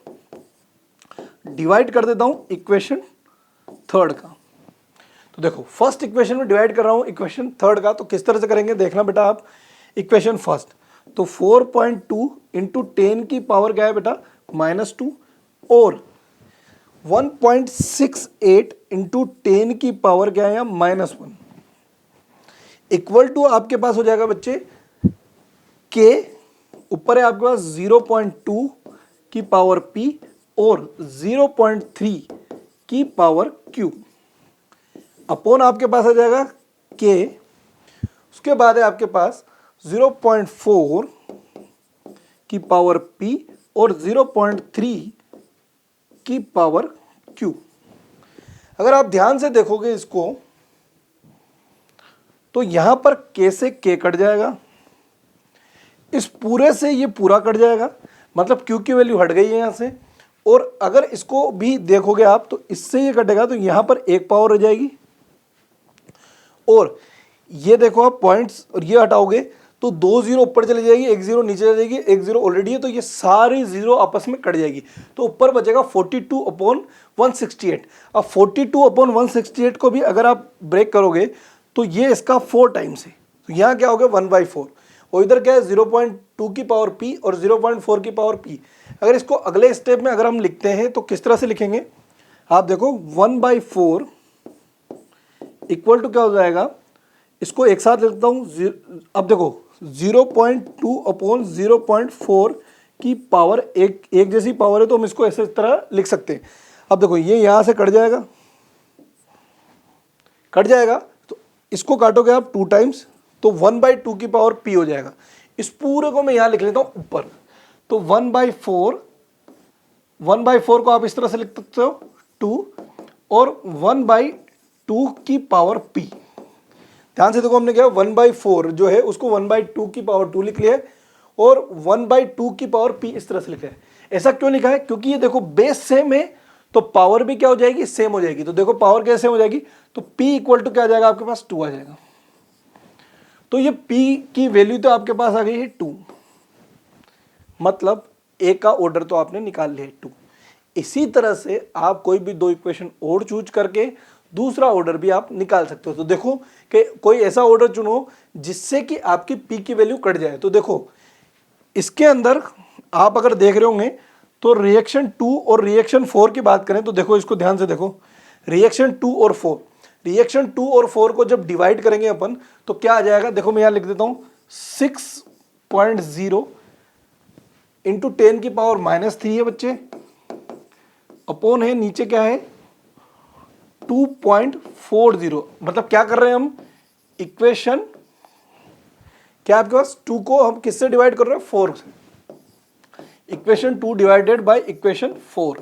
डिवाइड कर देता हूं इक्वेशन थर्ड का। तो देखो फर्स्ट इक्वेशन में डिवाइड कर रहा हूं इक्वेशन थर्ड का। तो किस तरह से करेंगे देखना बेटा आप। इक्वेशन फर्स्ट तो 4.2 इंटू 10 की पावर क्या है बेटा -2 और 1.68 इंटू 10 की पावर क्या है -1 इक्वल टू आपके पास हो जाएगा बच्चे के, ऊपर है आपके पास 0.2 की पावर p और 0.3 की पावर q अपॉन आपके पास आ जाएगा k। उसके बाद है आपके पास 0.4 की पावर p और 0.3 की पावर q। अगर आप ध्यान से देखोगे इसको तो यहां पर k से k कट जाएगा, इस पूरे से ये पूरा कट जाएगा, मतलब q की वैल्यू हट गई है यहां से। और अगर इसको भी देखोगे आप तो इससे ये कटेगा तो यहां पर एक पावर हो जाएगी। और ये देखो आप पॉइंट्स और ये हटाओगे तो 2 जीरो ऊपर चली जाएगी, 1 जीरो नीचे चली जाएगी, 1 जीरो ऑलरेडी है, तो ये सारी जीरो आपस में कट जाएगी। तो ऊपर बचेगा 42 अपॉन 168। अब 42 अपॉन 168 को भी अगर आप ब्रेक करोगे तो ये इसका 4 टाइम्स है। तो यहाँ क्या हो गया 1/4 और इधर क्या है 0.2 की पावर p और 0.4 की पावर p। अगर इसको अगले स्टेप में अगर हम लिखते हैं तो किस तरह से लिखेंगे आप देखो 1/4 इक्वल टू क्या हो जाएगा, इसको एक साथ लिखता हूं। अब देखो 0.2 अपॉन 0.4 की पावर एक जैसी पावर है तो हम इसको ऐसे इस तरह लिख सकते हैं। अब देखो ये यहां से कट जाएगा, तो इसको काटोगे आप 2 टाइम्स तो 1/2 की पावर p हो जाएगा। इस पूरे को मैं यहां लिख लेता हूं ऊपर। तो 1/4 को आप इस तरह से लिख सकते हो 2 और 1/2 की पावर p। ध्यान से देखो हमने क्या 1/4 जो है उसको 1/2 की पावर 2 लिख लिया है और 1/2 की पावर p इस तरह से लिखा है। ऐसा क्यों लिखा है, क्योंकि ये देखो बेस सेम है तो पावर भी क्या हो जाएगी सेम हो जाएगी। तो देखो पावर कैसे हो जाएगी, तो p इक्वल टू क्या आ जाएगा आपके पास 2 आ जाएगा। तो ये p की वैल्यू तो आपके पास आ गई है 2, मतलब a का ऑर्डर तो आपने निकाल लिया है 2। इसी तरह से आप कोई भी 2 इक्वेशन और चूज करके दूसरा ऑर्डर भी आप निकाल सकते हो। तो देखो कि कोई ऐसा ऑर्डर चुनो जिससे कि आपकी p की वैल्यू कट जाए। तो देखो इसके अंदर आप अगर देख रहे होंगे तो रिएक्शन 2 और रिएक्शन 4 की बात करें तो देखो इसको ध्यान से देखो, रिएक्शन 2 और 4, रिएक्शन 2 और 4 को जब डिवाइड करेंगे अपन तो क्या आ जाएगा, देखो मैं यहां लिख देता हूं 6.0 इंटू 10 की पावर -3 है बच्चे, अपॉन है नीचे क्या है 2.40। मतलब क्या कर रहे हैं हम, इक्वेशन क्या आपके पास 2 को हम किससे डिवाइड कर रहे हैं, 4 से। इक्वेशन 2 डिवाइडेड बाय इक्वेशन 4,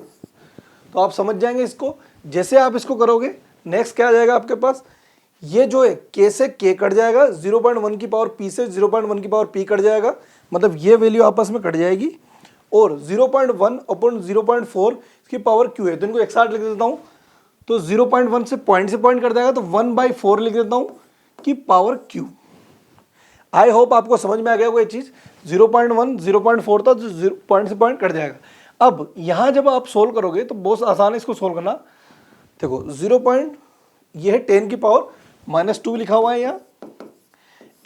तो आप समझ जाएंगे इसको। जैसे आप इसको करोगे नेक्स्ट क्या आ जाएगा आपके पास, ये जो है k से k कट जाएगा, 0.1 की पावर p से 0.1 की पावर p कट जाएगा, मतलब ये वैल्यू आपस में कट जाएगी। और 0.1 अपॉन 0.4 इसकी पावर q है, तो इनको एक साथ लिख देता हूँ, तो 0.1 से पॉइंट कट जाएगा, तो 1/4 लिख देता हूँ कि पावर q। आई होप आपको समझ में आ गया वो ये चीज़। 0.1 0.4 था, तो पॉइंट से पॉइंट कट जाएगा। अब यहाँ जब आप सोल्व करोगे तो बहुत आसान है इसको सोल्व करना। देखो 0. ये है 10 की पावर -2 लिखा हुआ है यहाँ,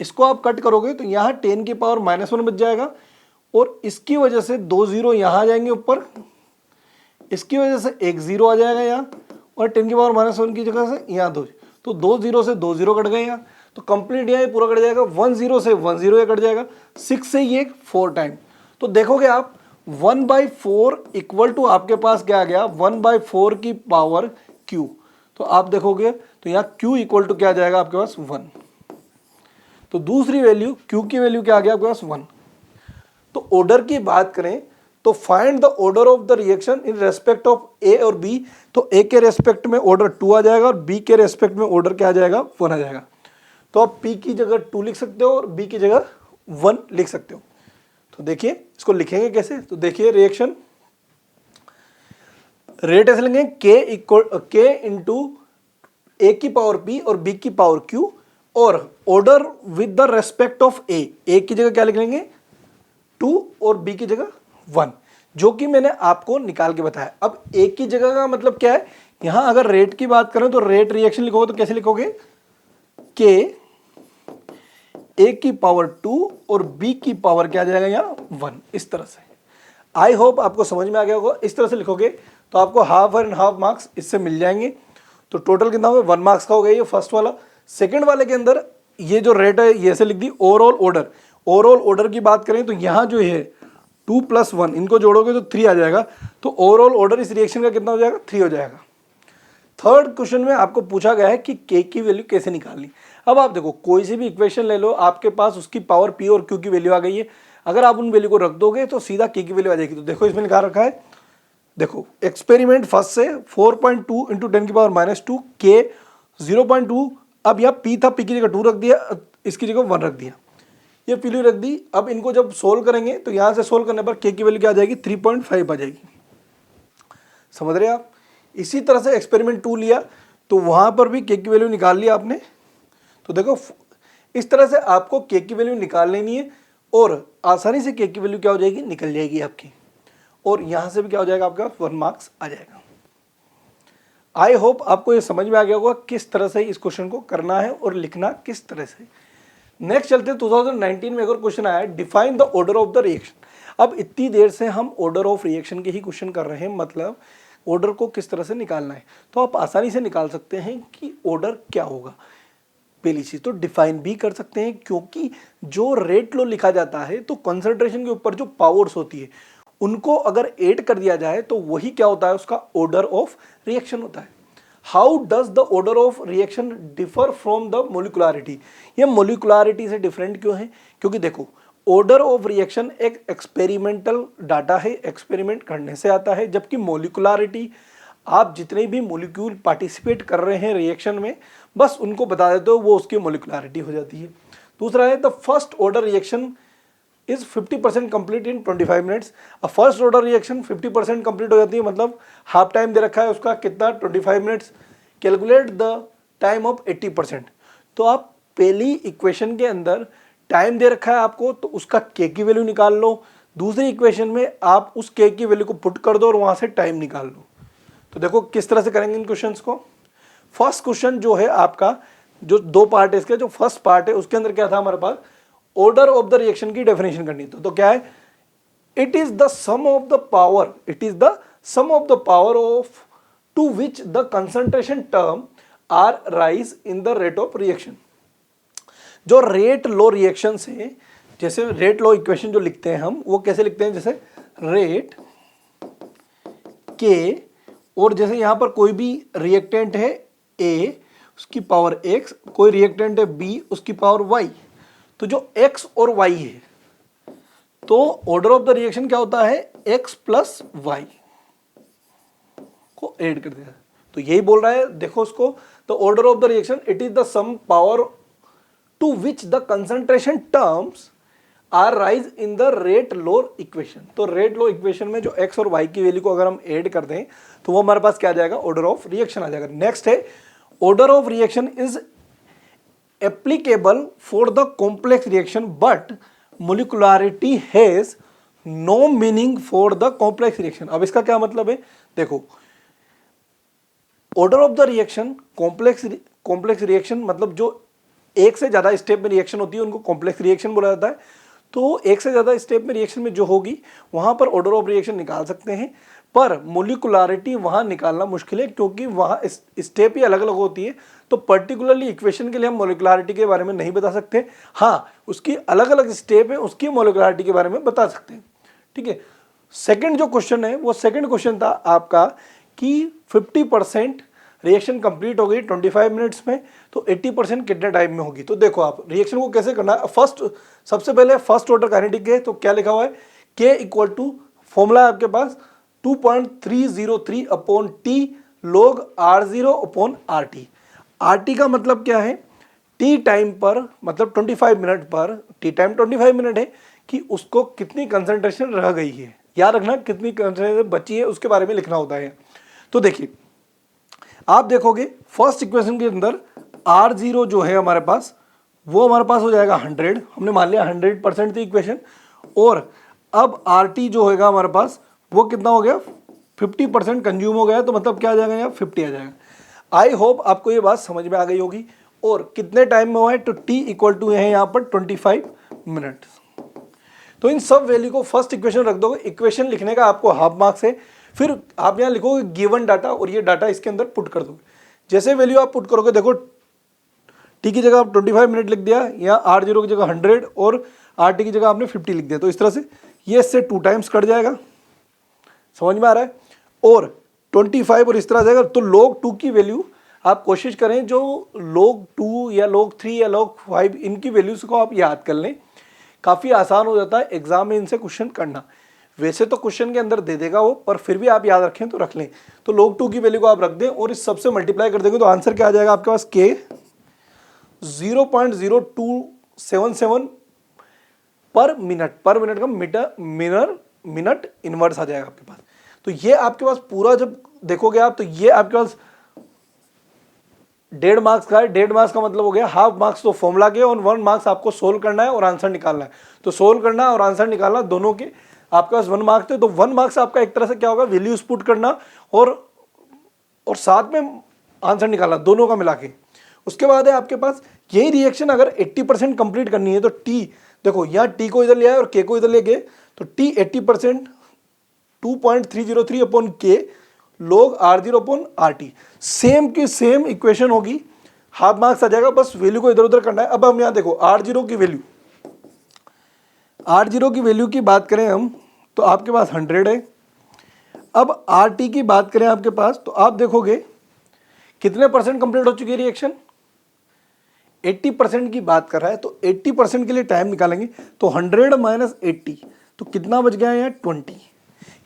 इसको आप कट करोगे तो यहाँ 10 की पावर -1 बच जाएगा, और इसकी वजह से 2 0 यहाँ आ जाएंगे ऊपर, इसकी वजह से 1 0 आ जाएगा यहाँ, और 10 की पावर -1 की जगह से यहाँ 2, तो 2 0 से 2 0 कट गए यहाँ, तो कंप्लीट यहाँ पूरा कट जाएगा। 1 0 से 1 0 ये कट जाएगा, 6 से ये 4 टाइम, तो देखोगे आप 1/4 इक्वल टू आपके पास क्या आ गया, 1/4 की पावर q। तो आप देखोगे तो यहाँ q इक्वल टू क्या आ जाएगा आपके पास 1। तो दूसरी वैल्यू q की वैल्यू क्या आ गया आपके पास 1। तो ऑर्डर की बात करें तो find the order of the reaction in respect of a और b, तो a के रेस्पेक्ट में ऑर्डर 2 आ जाएगा और b के रेस्पेक्ट में ऑर्डर क्या आ जाएगा 1 आ जाएगा। तो आप p की जगह 2 लिख सकते हो और b की जगह 1 लिख सकते हो। तो देखिए इसको लिखेंगे कैसे, तो देखिए रिएक्शन रेट ऐसे लेंगे k इंटू a की पावर p और b की पावर q, और order with the respect of a की जगह क्या लिख लेंगे 2 और b की जगह 1, जो कि मैंने आपको निकाल के बताया। अब a की जगह का मतलब क्या है, यहां अगर रेट की बात करें तो रेट रिएक्शन लिखोगे तो कैसे लिखोगे, k a की पावर 2 और b की पावर क्या आ जाएगा यहाँ 1, इस तरह से। आई होप आपको समझ में आ गया होगा। इस तरह से लिखोगे तो आपको हाफ एंड हाफ मार्क्स इससे मिल जाएंगे। तो टोटल कितना होगा 1 मार्क्स का हो गया ये फर्स्ट वाला। सेकंड वाले के अंदर ये जो रेट है ये से लिख दी ओवरऑल ऑर्डर की बात करें तो यहाँ जो है 2 + 1 इनको जोड़ोगे तो 3 आ जाएगा, तो ओवरऑल ऑर्डर इस रिएक्शन का कितना हो जाएगा 3 हो जाएगा। थर्ड क्वेश्चन में आपको पूछा गया है कि k की वैल्यू कैसे निकालनी। अब आप देखो कोई सी भी इक्वेशन ले लो, आपके पास उसकी पावर p और q की वैल्यू आ गई है, अगर आप उन वैल्यू को रख दोगे तो सीधा k की वैल्यू आ जाएगी। तो देखो इसमें लिखा रखा है, देखो एक्सपेरिमेंट फर्स्ट से 4.2 इंटू 10 की पावर -2 k 0.2, अब यहाँ p था, p की जगह 2 रख दिया, इसकी जगह 1 रख दिया, ये वैल्यू रख दी। अब इनको जब सोल्व करेंगे तो यहाँ से सोल्व करने पर k की वैल्यू क्या आ जाएगी 3.5 आ जाएगी। समझ रहे आप। इसी तरह से एक्सपेरिमेंट 2 लिया तो वहाँ पर भी k की वैल्यू निकाल लिया आपने। तो देखो इस तरह से आपको k की वैल्यू निकाल लेनी है और आसानी से k की वैल्यू क्या हो जाएगी निकल जाएगी आपकी, और यहाँ से भी क्या हो जाएगा आपका 1 मार्क्स आ जाएगा। आई होप आपको ये समझ में आ गया होगा किस तरह से इस क्वेश्चन को करना है और लिखना किस तरह से। नेक्स्ट चलते हैं 2019 में एक और क्वेश्चन आया है, define the order of the reaction. अब इतनी देर से हम ऑर्डर ऑफ रिएक्शन के ही क्वेश्चन कर रहे हैं, मतलब ऑर्डर को किस तरह से निकालना है। तो आप आसानी से निकाल सकते हैं कि ऑर्डर क्या होगा। पहली चीज तो डिफाइन भी कर सकते हैं, क्योंकि जो रेट लो लिखा जाता है तो कंसंट्रेशन के ऊपर जो पावर्स होती है उनको अगर ऐड कर दिया जाए तो वही क्या होता है उसका ऑर्डर ऑफ रिएक्शन होता है। How does the order of reaction differ from the molecularity. ये मोलिकुलरिटी से डिफरेंट क्यों है, क्योंकि देखो ऑर्डर ऑफ रिएक्शन एक एक्सपेरिमेंटल डाटा है, एक्सपेरिमेंट करने से आता है, जबकि मोलिकुलरिटी आप जितने भी मोलिक्यूल पार्टिसिपेट कर रहे हैं रिएक्शन में बस उनको बता देते हो, वो उसकी मोलिकुलरिटी हो जाती है। दूसरा है the first order reaction is 50% complete in 25 minutes. अब फर्स्ट ऑर्डर रिएक्शन 50% कंप्लीट हो जाती है, मतलब हाफ टाइम दे रखा है उसका कितना 25 minutes. Calculate the time of 80%। तो आप पहली इक्वेशन के अंदर टाइम दे रखा है आपको, तो उसका k की वैल्यू निकाल लो। दूसरी इक्वेशन में आप उस k की वैल्यू को पुट कर दो और वहां से टाइम निकाल लो। तो देखो किस तरह से करेंगे इन क्वेश्चंस को। फर्स्ट क्वेश्चन जो है आपका, जो 2 पार्ट है इसके, जो फर्स्ट पार्ट है उसके अंदर क्या था हमारे पास, ऑर्डर ऑफ द रिएक्शन की डेफिनेशन करनी। तो क्या है, it is the sum of the power of to which the concentration term are raise in the rate of reaction. जो रेट लो रिएक्शन से, जैसे रेट लो इक्वेशन जो लिखते हैं हम, वो कैसे लिखते हैं, जैसे रेट के, और जैसे यहां पर कोई भी रिएक्टेंट है A उसकी पावर x, कोई रिएक्टेंट है B उसकी पावर y। तो जो x और y है, तो ऑर्डर ऑफ द रिएक्शन क्या होता है, x प्लस वाई को ऐड कर दिया। तो यही बोल रहा है, देखो उसको, the order of the reaction it is the sum power to which the concentration terms are raise in the rate law equation. तो रेट लॉ इक्वेशन में जो x और y की वैल्यू को अगर हम ऐड कर दें तो वो हमारे पास क्या आ जाएगा, ऑर्डर ऑफ रिएक्शन आ जाएगा। नेक्स्ट है, order of reaction is applicable for the complex reaction but molecularity has no meaning for the complex reaction. अब इसका क्या मतलब है, देखो order of the reaction, complex reaction मतलब जो एक से ज्यादा स्टेप में रिएक्शन होती है उनको कॉम्प्लेक्स रिएक्शन बोला जाता है। तो एक से ज्यादा स्टेप में रिएक्शन में जो होगी वहां पर ऑर्डर ऑफ रिएक्शन निकाल सकते हैं, पर मोलिकुलरिटी वहां निकालना मुश्किल है क्योंकि वहां स्टेप ही अलग अलग होती है। तो पर्टिकुलरली इक्वेशन के लिए हम मोलिकुलरिटी के बारे में नहीं बता सकते, हाँ उसकी अलग अलग स्टेप है उसकी मोलिकुलरिटी के बारे में बता सकते हैं। ठीक है, सेकंड जो क्वेश्चन है वो सेकंड क्वेश्चन था आपका कि 50% रिएक्शन कंप्लीट हो गई 25 मिनट्स में, तो 80% कितने टाइम में होगी। तो देखो आप रिएक्शन को कैसे करना है, सबसे पहले फर्स्ट ऑर्डर काइनेटिक है, तो क्या लिखा हुआ है, K इक्वल टू फॉर्मूला है आपके पास 2.303 upon T log R0 upon RT। RT का मतलब क्या है, टी टाइम पर मतलब 25 मिनट पर, टी टाइम 25 मिनट है कि उसको कितनी कंसंट्रेशन रह गई है, याद रखना कितनी कंसंट्रेशन बची है उसके बारे में लिखना होता है। तो देखिए आप देखोगे फर्स्ट इक्वेशन के अंदर R0 जो है हमारे पास वो हमारे पास हो जाएगा 100, हमने मान लिया 100% थी इक्वेशन, और अब RT जो होगा हमारे पास वो कितना हो गया, 50% कंज्यूम हो गया, तो मतलब क्या आ जाएगा यहाँ 50 आ जाएगा। आई होप आपको ये बात समझ में आ गई होगी। और कितने टाइम में हुआ है, तो T इक्वल टू है यहाँ पर 25 मिनट। तो इन सब वैल्यू को फर्स्ट इक्वेशन रख दोगे, इक्वेशन लिखने का आपको हाफ मार्क्स है, फिर आप यहाँ लिखोगे गिवन डाटा और ये डाटा इसके अंदर पुट कर दोगे। जैसे वैल्यू आप पुट करोगे, देखो टी की जगह आप 25 मिनट लिख दिया, यहाँ R0 की जगह 100 और RT की जगह आपने 50 लिख दिया, तो इस तरह से ये इससे 2 टाइम्स कट जाएगा, समझ में आ रहा है, और 25 और इस तरह जाएगा। तो log 2 की वैल्यू आप कोशिश करें जो log 2 या log 3 या log 5 इनकी वैल्यूज को आप याद कर लें, काफ़ी आसान हो जाता है एग्जाम में इनसे क्वेश्चन करना। वैसे तो क्वेश्चन के अंदर दे देगा वो, पर फिर भी आप याद रखें तो रख लें। तो log 2 की वैल्यू को आप रख दें और इस सबसे मल्टीप्लाई कर देंगे तो आंसर क्या आ जाएगा आपके पास, K 0.0277 पर मिनट का मिनट इनवर्स आ जाएगा आपके पास। तो ये आपके पास पूरा जब देखोगे आप, तो ये आपके पास 1.5 मार्क्स का है। 1.5 मार्क्स का मतलब हो गया हाफ मार्क्स तो फॉर्मूला के और 1 मार्क्स आपको सोल्व करना है और आंसर निकालना है। तो सोल्व करना और आंसर निकालना दोनों के आपके पास 1 मार्क्स थे, तो 1 मार्क्स आपका एक तरह से क्या होगा, वैल्यूज पुट करना और साथ में आंसर निकालना, दोनों का मिला के। उसके बाद है आपके पास यही रिएक्शन अगर 80% कंप्लीट करनी है तो टी, देखो यहाँ टी को इधर ले आए और के को इधर ले गए, तो टी 80% 2.303 अपॉन के log R0 upon RT, same की सेम इक्वेशन होगी, हाफ मार्क्स आ जाएगा, बस वैल्यू को इधर उधर करना है। अब हम यहाँ देखो R0 की वैल्यू की बात करें हम, तो आपके पास 100 है। अब RT की बात करें आपके पास, तो आप देखोगे कितने परसेंट कंप्लीट हो चुकी है रिएक्शन, 80% की बात कर रहा है, तो 80% के लिए टाइम निकालेंगे, तो 100 माइनस 80, तो कितना बच गया यहाँ 20।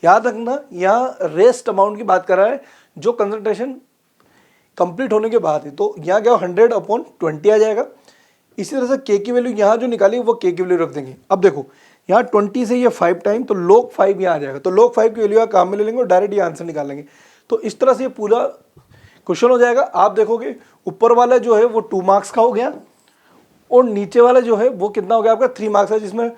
याद रखना यहाँ रेस्ट अमाउंट की बात कर रहा है जो कंसंट्रेशन कंप्लीट होने के बाद है, तो यहाँ क्या 100 अपॉन 20 आ जाएगा। इसी तरह से के की वैल्यू यहाँ जो निकाली वो के की वैल्यू रख देंगे। अब देखो यहाँ 20 से ये 5 टाइम, तो log 5 यहाँ आ जाएगा, तो log 5 की वैल्यू यहाँ काम में ले लेंगे और डायरेक्ट ये आंसर निकाल लेंगे। तो इस तरह से ये पूरा क्वेश्चन हो जाएगा। आप देखोगे ऊपर वाला जो है वो 2 मार्क्स का हो गया और नीचे वाला जो है वो कितना हो गया आपका 3 मार्क्स है, जिसमें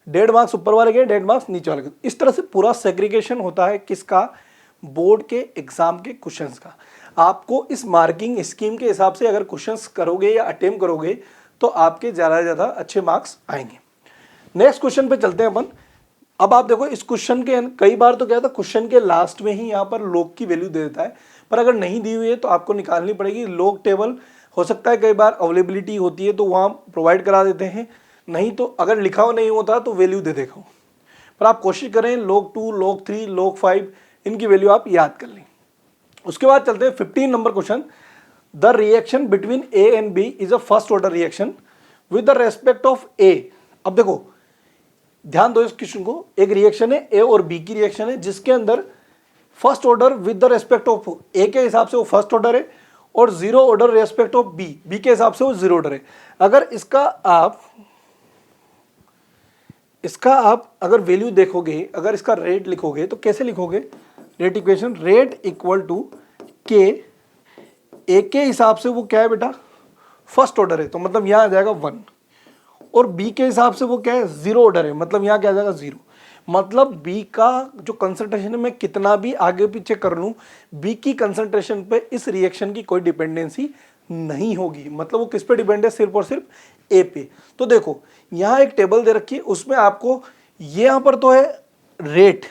1.5 मार्क्स ऊपर वाले गए, 1.5 मार्क्स नीचे वाले गए। इस तरह से पूरा सेग्रीगेशन होता है किसका, बोर्ड के एग्जाम के क्वेश्चंस का। आपको इस मार्किंग स्कीम के हिसाब से अगर क्वेश्चंस करोगे या अटेम्प्ट करोगे तो आपके ज़्यादा से ज़्यादा अच्छे मार्क्स आएंगे। नेक्स्ट क्वेश्चन पे चलते हैं अपन। अब आप देखो इस क्वेश्चन के कई बार तो क्या था, क्वेश्चन के लास्ट में ही यहाँ पर log की वैल्यू दे देता है, पर अगर नहीं दी हुई है तो आपको निकालनी पड़ेगी। log टेबल हो सकता है कई बार अवेलेबिलिटी होती है तो वहाँ प्रोवाइड करा देते हैं, नहीं तो अगर लिखा हुआ नहीं होता तो वैल्यू दे देगा। पर आप कोशिश करें log 2, log 3, log 5 इनकी वैल्यू आप याद कर लें। उसके बाद चलते हैं 15 number question. The reaction between A and B is a first order reaction with the respect of A. अब देखो ध्यान दो इस क्वेश्चन को, एक रिएक्शन है ए और बी की रिएक्शन है जिसके अंदर first order with the respect of A के हिसाब से वो फर्स्ट ऑर्डर है और zero order respect of B, B के हिसाब से वो जीरो ऑर्डर है। अगर इसका आप अगर वैल्यू देखोगे, अगर इसका रेट लिखोगे तो कैसे लिखोगे, rate equation, rate equal to K, A के हिसाब से वो क्या है बेटा, फर्स्ट ऑर्डर है, तो मतलब यहाँ आ जाएगा 1, और बी के हिसाब से वो क्या है, जीरो ऑर्डर है, मतलब यहाँ क्या आ जाएगा 0। मतलब बी का जो कंसंट्रेशन है, मैं कितना भी आगे पीछे कर लूँ, बी की कंसंट्रेशन पे इस रिएक्शन की कोई डिपेंडेंसी नहीं होगी। मतलब वो किस पे डिपेंड है, सिर्फ और सिर्फ ए पे। तो देखो यहाँ एक टेबल दे रखी है, उसमें आपको ये यहाँ पर तो है रेट,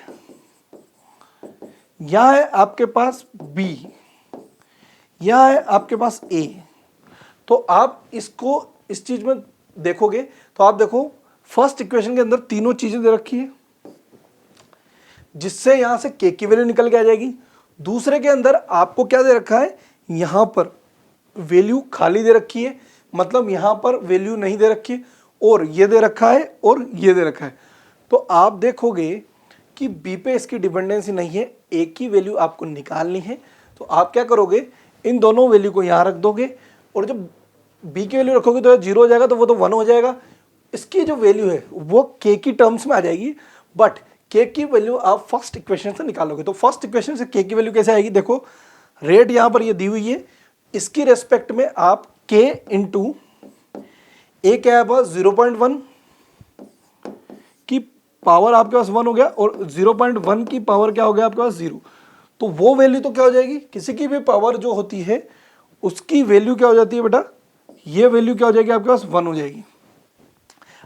यहाँ है आपके पास बी, यहाँ है आपके पास ए। तो आप इसको इस चीज में देखोगे तो आप देखो फर्स्ट इक्वेशन के अंदर तीनों चीजें दे रखी है जिससे यहां से के की वैल्यू निकल के आ जाएगी। दूसरे के अंदर आपको क्या दे रखा है, यहां पर वैल्यू खाली दे रखी है, मतलब यहां पर वैल्यू नहीं दे रखी है, और ये दे रखा है और ये दे रखा है। तो आप देखोगे कि बी पे इसकी डिपेंडेंसी नहीं है, ए की वैल्यू आपको निकालनी है। तो आप क्या करोगे, इन दोनों वैल्यू को यहां रख दोगे, और जब बी की वैल्यू रखोगे तो 0 हो जाएगा, तो वो तो 1 हो जाएगा। इसकी जो वैल्यू है वो के की टर्म्स में आ जाएगी, बट के की वैल्यू आप फर्स्ट इक्वेशन से निकालोगे। तो फर्स्ट इक्वेशन से के की वैल्यू कैसे आएगी, देखो रेट यहां पर ये दी हुई है, इसकी रेस्पेक्ट में आप के इंटू ए क्या है पास 0.1 की पावर आपके पास 1 हो गया, और 0.1 की पावर क्या हो गया आपके पास 0। तो वो वैल्यू तो क्या हो जाएगी, किसी की भी पावर जो होती है उसकी वैल्यू क्या हो जाती है बेटा, ये वैल्यू क्या हो जाएगी आपके पास 1 हो जाएगी।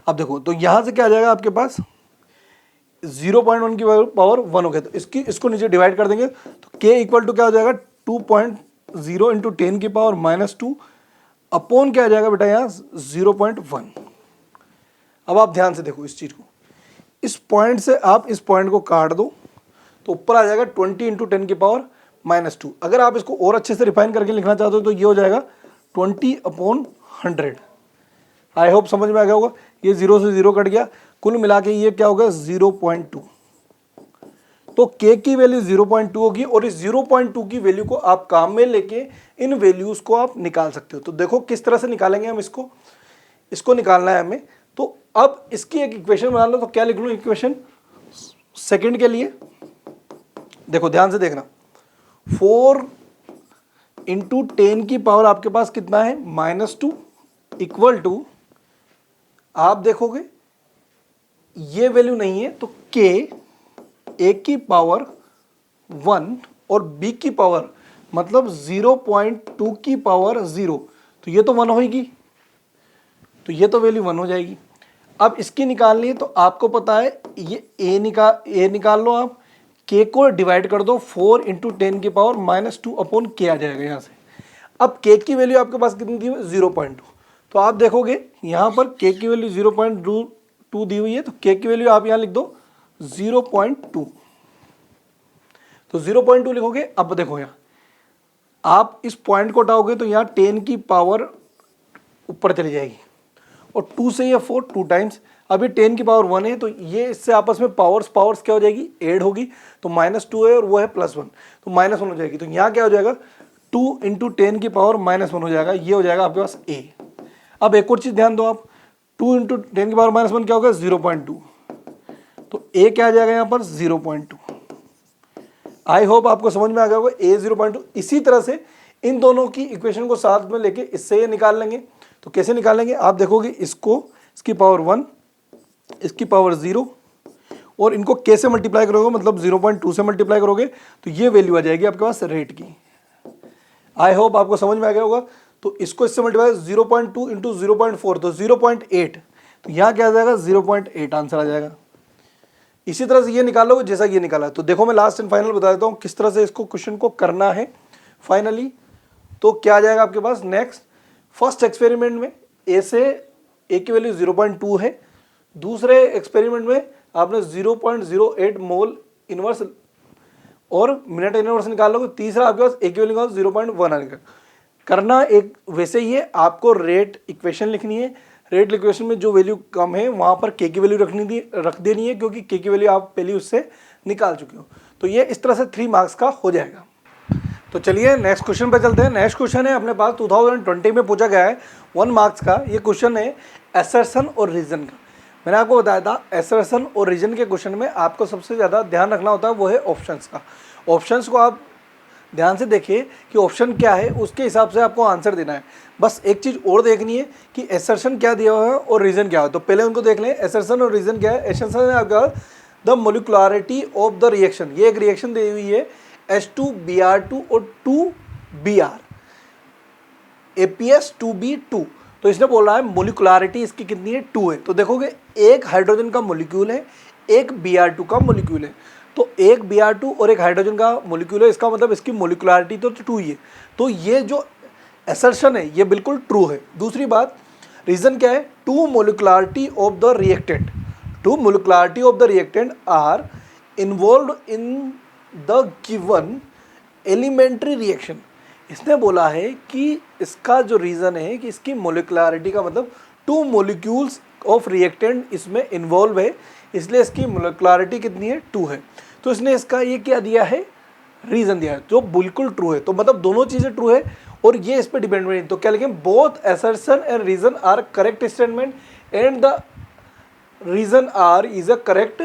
अब देखो तो यहां से क्या आ जाएगा आपके पास 0.1 की पावर 1 हो गया, तो इसको नीचे डिवाइड कर देंगे तो k इक्वल टू क्या हो जाएगा 2.0 इंटू 10 की पावर -2 अपॉन क्या आ जाएगा बेटा यहाँ 0.1। अब आप ध्यान से देखो इस चीज को, इस पॉइंट से आप इस पॉइंट को काट दो तो ऊपर आ जाएगा 20 इंटू 10 की पावर -2। अगर आप इसको और अच्छे से रिफाइन करके लिखना चाहते हो तो ये हो जाएगा 20/100। आई होप समझ में आ गया होगा, ये 0 से 0 कट गया, कुल मिला के ये क्या होगा 0.2। तो k की वैल्यू 0.2 होगी, और इस 0.2 की वैल्यू को आप काम में लेके इन वैल्यूज को आप निकाल सकते हो। तो देखो किस तरह से निकालेंगे हम इसको निकालना है हमें। तो अब इसकी एक इक्वेशन बना लो, तो क्या लिख लूं इक्वेशन सेकंड के लिए, देखो ध्यान से देखना, 4 इंटू 10 की पावर आपके पास कितना है -2 इक्वल टू, आप देखोगे ये वैल्यू नहीं है तो k a की पावर 1 और b की पावर मतलब 0.2 की पावर 0, तो ये तो 1 होगी, तो ये तो वैल्यू 1 हो जाएगी। अब इसकी निकालनी है तो आपको पता है ये a निकाल लो, आप k को डिवाइड कर दो 4 इंटू 10 की पावर -2 अपॉन k आ जाएगा यहाँ से। अब k की वैल्यू आपके पास कितनी दी हुई है 0.2, तो आप देखोगे यहाँ पर k की वैल्यू 0.2 दी हुई है, तो k की वैल्यू आप यहाँ लिख दो 0.2, तो 0.2 लिखोगे। अब देखो यहाँ आप इस पॉइंट को हटाओगे तो यहाँ 10 की पावर ऊपर चली जाएगी, और 2 से ये 4 2 टाइम्स, अभी 10 की पावर 1 है तो ये इससे आपस में पावर्स क्या हो जाएगी ऐड होगी, तो -2 है और वो है +1, तो -1 हो जाएगी। तो यहाँ क्या हो जाएगा 2 इंटू 10 की पावर -1 हो जाएगा, ये हो जाएगा आपके पास a। अब एक और चीज़ ध्यान दो आप, 2 इंटू 10 की पावर -1 क्या होगा 0.2, तो a क्या आ जाएगा यहाँ पर 0.2। आई होप आपको समझ में आ गया होगा a 0.2। इसी तरह से इन दोनों की इक्वेशन को साथ में लेके इससे ये निकाल लेंगे। तो कैसे निकालेंगे, आप देखोगे इसकी पावर 1, इसकी पावर 0, और इनको k से मल्टीप्लाई करोगे मतलब 0.2 से मल्टीप्लाई करोगे तो ये वैल्यू आ जाएगी आपके पास रेट की। आई होप आपको समझ में आ गया होगा। तो इसको इससे मल्टीप्लाई 0.2 इंटू 0.4 तो 0.8, तो यहाँ क्या आ जाएगा 0.8 आंसर आ जाएगा। इसी तरह से ये निकालोगे जैसा ये निकाला। तो देखो मैं लास्ट एंड फाइनल बता देता हूँ किस तरह से इसको क्वेश्चन को करना है फाइनली। तो क्या आ जाएगा आपके पास नेक्स्ट, फर्स्ट एक्सपेरिमेंट में ए की वैल्यू 0.2 है, दूसरे एक्सपेरिमेंट में आपने 0.08 मोल इनवर्स और मिनट इनवर्स निकालोगे, तीसरा आपके पास ए की वैल्यू 0.1 आएगा। करना एक वैसे ही है, आपको रेट इक्वेशन लिखनी है, रेट इक्वेशन में जो वैल्यू कम है वहाँ पर के की वैल्यू रख देनी है, क्योंकि के की वैल्यू आप पहले उससे निकाल चुके हो। तो ये इस तरह से 3 मार्क्स का हो जाएगा। तो चलिए नेक्स्ट क्वेश्चन पे चलते हैं। नेक्स्ट क्वेश्चन है अपने पास 2020 में पूछा गया है 1 मार्क्स का। ये क्वेश्चन है असर्शन और रीजन का। मैंने आपको बताया था असर्शन और रीजन के क्वेश्चन में आपको सबसे ज़्यादा ध्यान रखना होता है वो है ऑप्शंस का। ऑप्शंस को आप ध्यान से देखिए कि ऑप्शन क्या है, उसके हिसाब से आपको आंसर देना है। बस एक चीज़ और देखनी है कि असर्शन क्या दिया हुआ है और रीजन क्या है। तो पहले उनको देख लें, असर्शन और रीजन क्या है। असर्शन है आपका the molecularity of the reaction. ये एक रिएक्शन दी हुई है H2Br2 और 2Br APS 2B2। तो इसने बोला है मोलिकुलरिटी इसकी कितनी है, 2 है। तो देखोगे एक हाइड्रोजन का मोलिक्यूल है, एक Br2 का मोलिक्यूल है। तो एक Br2 और एक हाइड्रोजन का मोलिक्यूल है, इसका मतलब इसकी मोलिकुलरिटी तो 2 ही है। तो ये जो असर्शन है ये बिल्कुल ट्रू है। दूसरी बात रीजन क्या है, 2 molecularity of the reactant, 2 molecularity of the reactant are involved in the given elementary reaction. इसने बोला है कि इसका जो रीज़न है कि इसकी मोलिकुलरिटी का मतलब 2 मोलिक्यूल्स ऑफ रिएक्टेंट इसमें इन्वॉल्व है, इसलिए इसकी मोलिकुलरिटी कितनी है, 2 है। तो इसने इसका ये क्या दिया है, रीज़न दिया है, जो बिल्कुल ट्रू है। तो मतलब दोनों चीज़ें ट्रू है और ये इस पर डिपेंड नहीं। तो क्या लिखें, both assertion and reason are correct statement and the reason are is a correct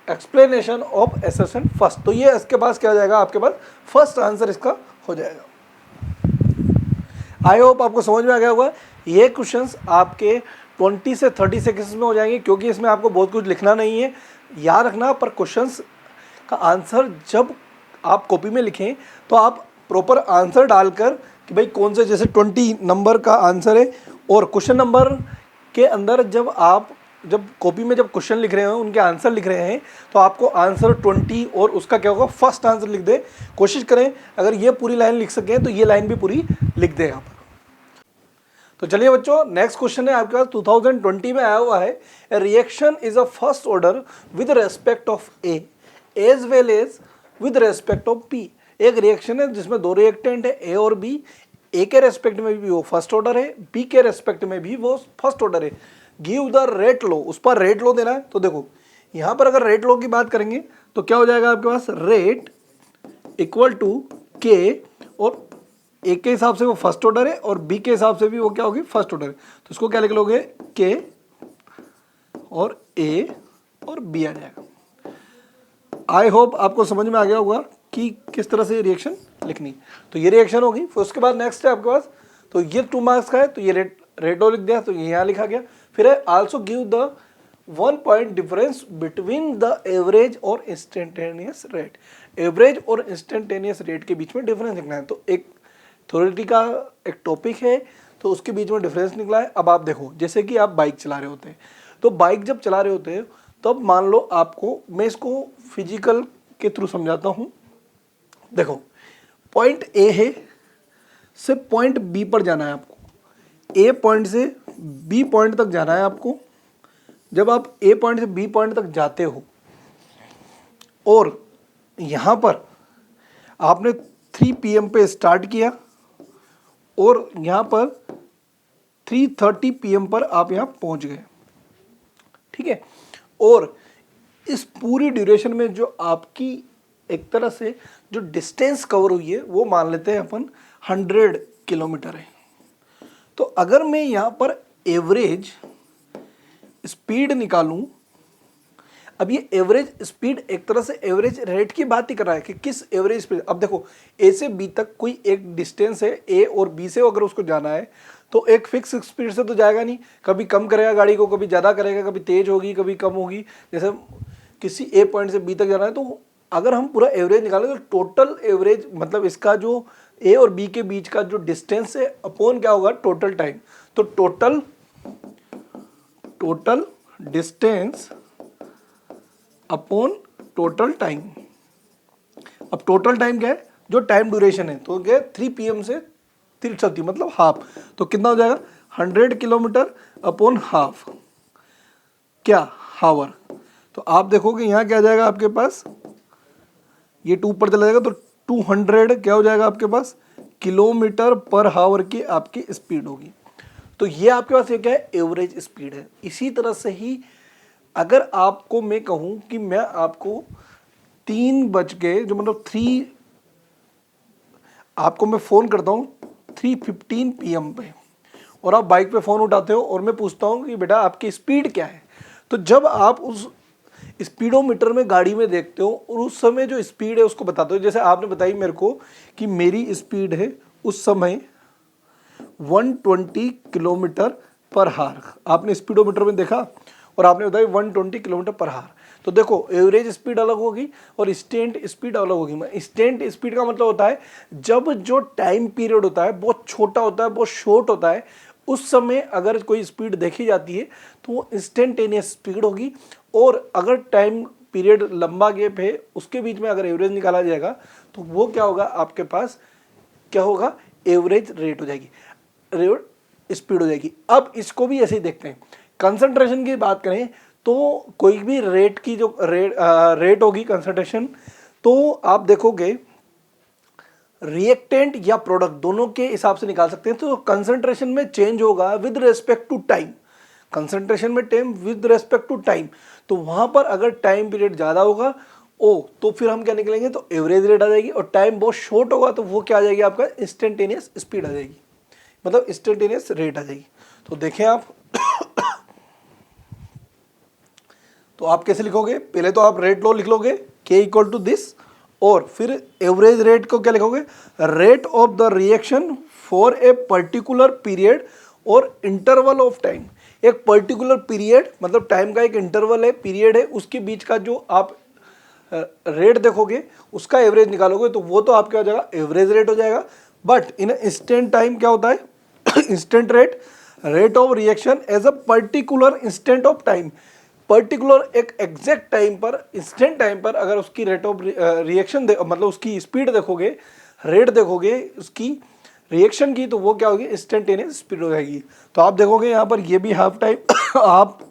explanation of assertion first. तो ये इसके पास क्या हो जाएगा, आपके पास फर्स्ट आंसर इसका हो जाएगा। आई होप आपको समझ में आ गया होगा। ये क्वेश्चंस आपके 20 से 30 सेकंड्स में हो जाएंगे, क्योंकि इसमें आपको बहुत कुछ लिखना नहीं है, याद रखना। पर क्वेश्चंस का आंसर जब आप कॉपी में लिखें तो आप प्रॉपर आंसर डालकर कि भाई कौन से, जैसे 20 नंबर का आंसर है और क्वेश्चन नंबर के अंदर जब कॉपी में जब क्वेश्चन लिख रहे हैं उनके आंसर लिख रहे हैं तो आपको आंसर 20 और उसका क्या होगा, फर्स्ट आंसर लिख दे। कोशिश करें अगर ये पूरी लाइन लिख सकें तो ये लाइन भी पूरी लिख दें यहाँ पर। तो चलिए बच्चों, नेक्स्ट क्वेश्चन है आपके पास 2020 में आया हुआ है, A reaction is a first order with respect of A as well as with respect of P. एक रिएक्शन है जिसमें 2 रिएक्टेंट है ए और बी, ए के रेस्पेक्ट में भी वो फर्स्ट ऑर्डर है, बी के रेस्पेक्ट में भी वो फर्स्ट ऑर्डर है। गिव द रेट लो, उस पर रेट लो देना है। तो देखो यहाँ पर अगर रेट लो की बात करेंगे तो क्या हो जाएगा आपके पास, रेट इक्वल टू के, और ए के हिसाब से वो फर्स्ट ऑर्डर है और बी के हिसाब से भी वो क्या होगी, फर्स्ट ऑर्डर है। तो इसको क्या लिख लोगे, के और ए और बी आ जाएगा। आई होप आपको समझ में आ गया होगा कि किस तरह से रिएक्शन लिखनी। तो ये रिएक्शन होगी। फिर उसके बाद नेक्स्ट है आपके पास, तो ये 2 मार्क्स का है, तो ये रेटो लिख दिया, तो ये यहाँ लिखा गया। फिर है also give the 1 point difference between the average और इंस्टेंटेनियस रेट। एवरेज और इंस्टेंटेनियस रेट के बीच में डिफरेंस लिखना है। तो एक थ्योरेटी का एक टॉपिक है, तो उसके बीच में डिफरेंस निकला है। अब आप देखो, जैसे कि आप बाइक चला रहे होते हैं, तो बाइक जब चला रहे होते हैं तब मान लो आपको, मैं इसको फिजिकल के थ्रू समझाता हूँ। देखो पॉइंट ए है, से पॉइंट बी पर जाना है आपको, ए पॉइंट से बी पॉइंट तक जाना है आपको। जब आप ए पॉइंट से बी पॉइंट तक जाते हो और यहाँ पर आपने 3 PM पे स्टार्ट किया और यहाँ पर 3:30 PM पर आप यहाँ पहुँच गए, ठीक है। और इस पूरी ड्यूरेशन में जो आपकी एक तरह से जो डिस्टेंस कवर हुई है वो मान लेते हैं अपन 100 किलोमीटर है। तो अगर मैं यहाँ पर एवरेज स्पीड निकालूं, अब ये एवरेज स्पीड एक तरह से एवरेज रेट की बात ही कर रहा है कि किस एवरेज स्पीड। अब देखो ए से बी तक कोई एक डिस्टेंस है, ए और बी से अगर उसको जाना है तो एक फिक्स स्पीड से तो जाएगा नहीं, कभी कम करेगा गाड़ी को, कभी ज़्यादा करेगा, कभी तेज होगी, कभी कम होगी। जैसे किसी ए पॉइंट से बी तक जाना है, तो अगर हम पूरा एवरेज निकालें तो टोटल एवरेज मतलब इसका जो ए और बी के बीच का जो डिस्टेंस है अपॉन क्या होगा, टोटल टाइम। तो total distance upon total time. अब टोटल टाइम क्या है, जो टाइम ड्यूरेशन है, तो क्या 3 PM से 3:30 मतलब हाफ। तो कितना हो जाएगा, 100 किलोमीटर अपॉन हाफ, क्या हावर। तो आप देखोगे यहाँ क्या आ जाएगा आपके पास, ये 2 पर चला जाएगा तो 200 क्या हो जाएगा आपके पास, किलोमीटर पर हावर की आपकी स्पीड होगी। तो ये आपके पास ये क्या है, एवरेज स्पीड है। इसी तरह से ही अगर आपको मैं कहूं कि मैं आपको 3 बज के जो मतलब 3, आपको मैं फ़ोन करता हूँ 3:15 PM पे, और आप बाइक पे फ़ोन उठाते हो और मैं पूछता हूँ कि बेटा आपकी स्पीड क्या है, तो जब आप उस स्पीडोमीटर में गाड़ी में देखते हो और उस समय जो स्पीड है उसको बताते हो, जैसे आपने बताई मेरे को कि मेरी स्पीड है उस समय 120 किलोमीटर पर हार, आपने स्पीडोमीटर में देखा और आपने बताया 120 किलोमीटर पर हार। तो देखो एवरेज स्पीड अलग होगी और इंस्टेंट स्पीड अलग होगी। इंस्टेंट स्पीड का मतलब होता है जब जो टाइम पीरियड होता है बहुत छोटा होता है, बहुत शॉर्ट होता है, उस समय अगर कोई स्पीड देखी जाती है तो वो इंस्टेंटेनियस स्पीड होगी। और अगर टाइम पीरियड लंबा गैप है उसके बीच में अगर एवरेज निकाला जाएगा तो वो क्या होगा, आपके पास क्या होगा, एवरेज रेट हो जाएगी, रेट स्पीड हो जाएगी। अब इसको भी ऐसे ही देखते हैं, कंसंट्रेशन की बात करें तो कोई भी रेट की जो रेट होगी कंसंट्रेशन, तो आप देखोगे रिएक्टेंट या प्रोडक्ट दोनों के हिसाब से निकाल सकते हैं। तो कंसंट्रेशन में चेंज होगा with respect to time, concentration में time with respect to time, तो वहां पर अगर टाइम पीरियड ज्यादा होगा तो फिर हम क्या निकलेंगे, तो एवरेज रेट आ जाएगी। और टाइम बहुत शॉर्ट होगा तो वो क्या आ जाएगी, आपका इंस्टेंटेनियस स्पीड आ जाएगी, मतलब इंस्टेंटेनियस रेट आ जाएगी। तो देखें आप तो आप कैसे लिखोगे, पहले तो आप रेट लॉ लिख लोगे k इक्वल टू दिस, और फिर एवरेज रेट को क्या लिखोगे, rate of the reaction for a particular period और इंटरवल ऑफ टाइम। एक पर्टिकुलर पीरियड मतलब टाइम का एक इंटरवल है, पीरियड है, उसके बीच का जो आप रेट देखोगे उसका एवरेज निकालोगे तो वो तो आपका हो जाएगा एवरेज रेट हो जाएगा। बट इन इंस्टेंट टाइम क्या होता है instant rate, rate of reaction as a particular instant of time, particular एक एग्जैक्ट टाइम पर, इंस्टेंट टाइम पर अगर उसकी रेट ऑफ रिएक्शन मतलब उसकी स्पीड देखोगे, रेट देखोगे उसकी रिएक्शन की, तो वो क्या होगी, इंस्टेंटेनियस स्पीड हो जाएगी। तो आप देखोगे यहाँ पर ये भी हाफ टाइम हाफ